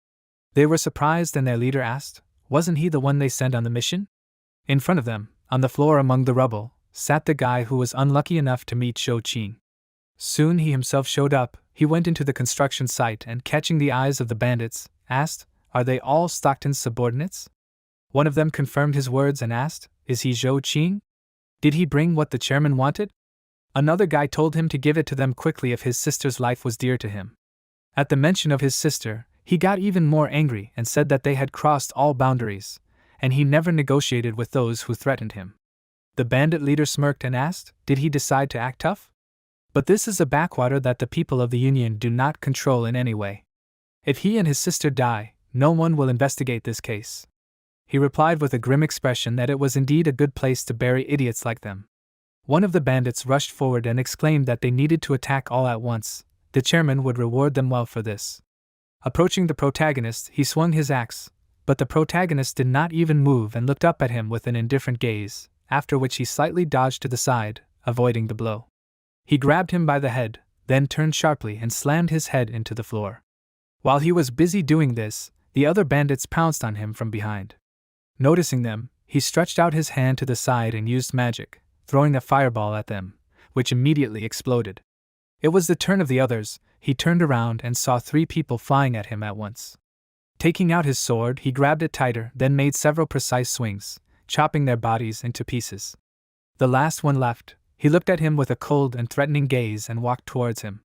They were surprised and their leader asked, wasn't he the one they sent on the mission? In front of them, on the floor among the rubble, sat the guy who was unlucky enough to meet Zhou Qing. Soon he himself showed up. He went into the construction site and, catching the eyes of the bandits, asked, are they all Stockton's subordinates? One of them confirmed his words and asked, is he Zhou Qing? Did he bring what the chairman wanted? Another guy told him to give it to them quickly if his sister's life was dear to him. At the mention of his sister, he got even more angry and said that they had crossed all boundaries, and he never negotiated with those who threatened him. The bandit leader smirked and asked, did he decide to act tough? But this is a backwater that the people of the Union do not control in any way. If he and his sister die, no one will investigate this case. He replied with a grim expression that it was indeed a good place to bury idiots like them. One of the bandits rushed forward and exclaimed that they needed to attack all at once. The chairman would reward them well for this. Approaching the protagonist, he swung his axe, But the protagonist did not even move and looked up at him with an indifferent gaze, after which he slightly dodged to the side, avoiding the blow. He grabbed him by the head, then turned sharply and slammed his head into the floor. While he was busy doing this, the other bandits pounced on him from behind. Noticing them, he stretched out his hand to the side and used magic, throwing a fireball at them, which immediately exploded. It was the turn of the others. He turned around and saw 3 people flying at him at once. Taking out his sword, he grabbed it tighter, then made several precise swings, chopping their bodies into pieces. The last one left. He looked at him with a cold and threatening gaze and walked towards him.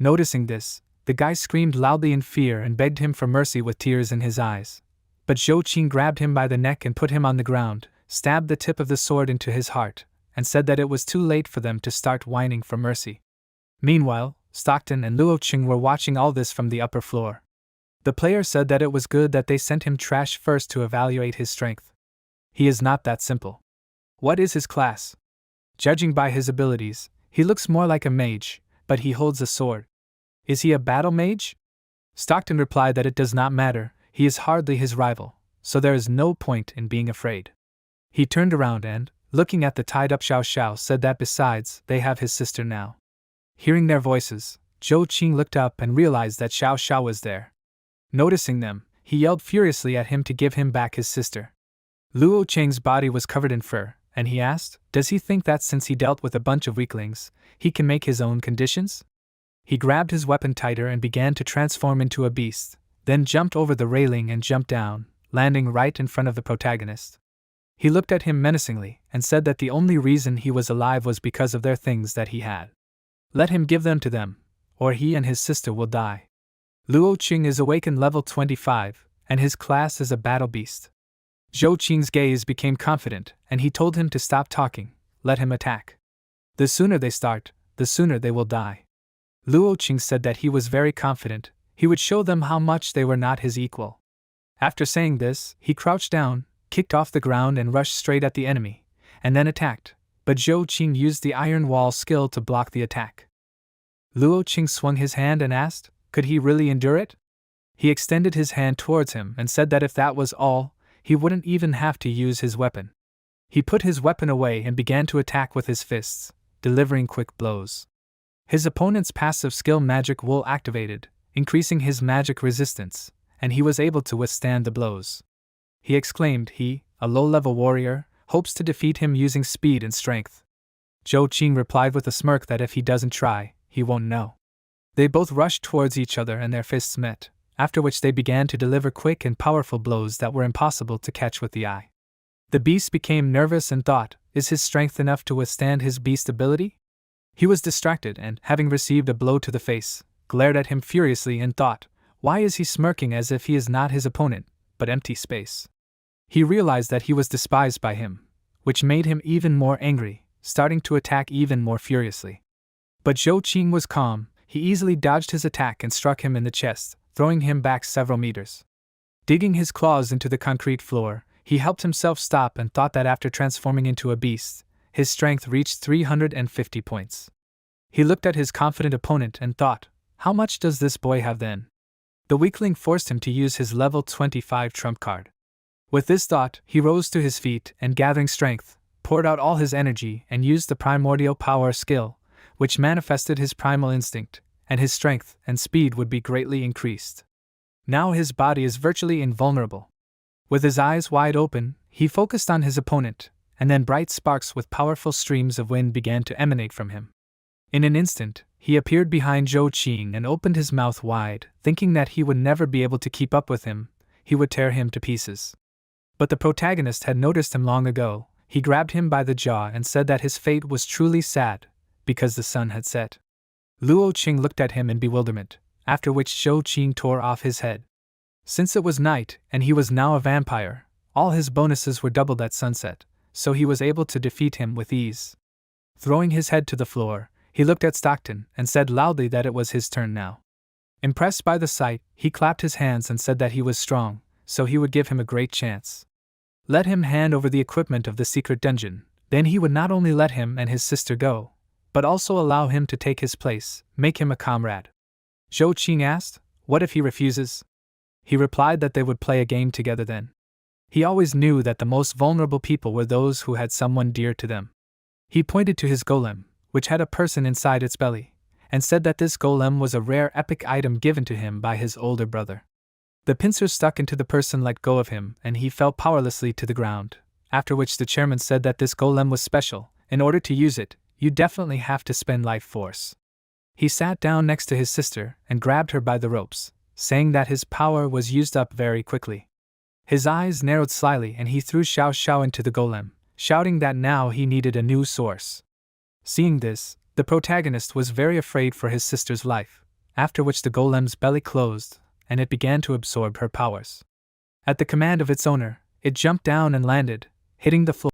Noticing this, the guy screamed loudly in fear and begged him for mercy with tears in his eyes. But Zhou Qing grabbed him by the neck and put him on the ground, stabbed the tip of the sword into his heart, and said that it was too late for them to start whining for mercy. Meanwhile, Stockton and Luo Qing were watching all this from the upper floor. The player said that it was good that they sent him trash first to evaluate his strength. He is not that simple. What is his class? Judging by his abilities, he looks more like a mage, but he holds a sword. Is he a battle mage? Stockton replied that it does not matter, he is hardly his rival, so there is no point in being afraid. He turned around and, looking at the tied-up Xiao Xiao, said that besides, they have his sister now. Hearing their voices, Zhou Qing looked up and realized that Xiao Xiao was there. Noticing them, he yelled furiously at him to give him back his sister. Luo Cheng's body was covered in fur, and he asked, does he think that since he dealt with a bunch of weaklings, he can make his own conditions? He grabbed his weapon tighter and began to transform into a beast, then jumped over the railing and jumped down, landing right in front of the protagonist. He looked at him menacingly and said that the only reason he was alive was because of their things that he had. Let him give them to them, or he and his sister will die. Luo Qing is awakened level 25, and his class is a battle beast. Zhou Qing's gaze became confident, and he told him to stop talking, let him attack. The sooner they start, the sooner they will die. Luo Qing said that he was very confident, he would show them how much they were not his equal. After saying this, he crouched down, kicked off the ground and rushed straight at the enemy, and then attacked, but Zhou Qing used the Iron Wall skill to block the attack. Luo Qing swung his hand and asked, could he really endure it? He extended his hand towards him and said that if that was all, he wouldn't even have to use his weapon. He put his weapon away and began to attack with his fists, delivering quick blows. His opponent's passive skill Magic Wool activated, increasing his magic resistance, and he was able to withstand the blows. He exclaimed he, a low-level warrior, hopes to defeat him using speed and strength. Zhou Qing replied with a smirk that if he doesn't try, he won't know. They both rushed towards each other and their fists met, after which they began to deliver quick and powerful blows that were impossible to catch with the eye. The beast became nervous and thought, is his strength enough to withstand his beast ability? He was distracted and, having received a blow to the face, glared at him furiously and thought, why is he smirking as if he is not his opponent, but empty space? He realized that he was despised by him, which made him even more angry, starting to attack even more furiously. But Zhou Qing was calm. He easily dodged his attack and struck him in the chest, throwing him back several meters. Digging his claws into the concrete floor, he helped himself stop and thought that after transforming into a beast, his strength reached 350 points. He looked at his confident opponent and thought, how much does this boy have then? The weakling forced him to use his level 25 trump card. With this thought, he rose to his feet and gathering strength, poured out all his energy and used the primordial power skill, which manifested his primal instinct, and his strength and speed would be greatly increased. Now his body is virtually invulnerable. With his eyes wide open, he focused on his opponent, and then bright sparks with powerful streams of wind began to emanate from him. In an instant, he appeared behind Zhou Qing and opened his mouth wide, thinking that he would never be able to keep up with him, he would tear him to pieces. But the protagonist had noticed him long ago. He grabbed him by the jaw and said that his fate was truly sad, because the sun had set. Luo Qing looked at him in bewilderment, after which Zhou Qing tore off his head. Since it was night and he was now a vampire, all his bonuses were doubled at sunset, so he was able to defeat him with ease. Throwing his head to the floor, he looked at Stockton and said loudly that it was his turn now. Impressed by the sight, he clapped his hands and said that he was strong, so he would give him a great chance. Let him hand over the equipment of the secret dungeon, then he would not only let him and his sister go, but also allow him to take his place, make him a comrade. Zhou Qing asked, what if he refuses? He replied that they would play a game together then. He always knew that the most vulnerable people were those who had someone dear to them. He pointed to his golem, which had a person inside its belly, and said that this golem was a rare epic item given to him by his older brother. The pincers stuck into the person let go of him, and he fell powerlessly to the ground, after which the chairman said that this golem was special. In order to use it, you definitely have to spend life force. He sat down next to his sister and grabbed her by the ropes, saying that his power was used up very quickly. His eyes narrowed slightly and he threw Xiao Xiao into the golem, shouting that now he needed a new source. Seeing this, the protagonist was very afraid for his sister's life, after which the golem's belly closed, and it began to absorb her powers. At the command of its owner, it jumped down and landed, hitting the floor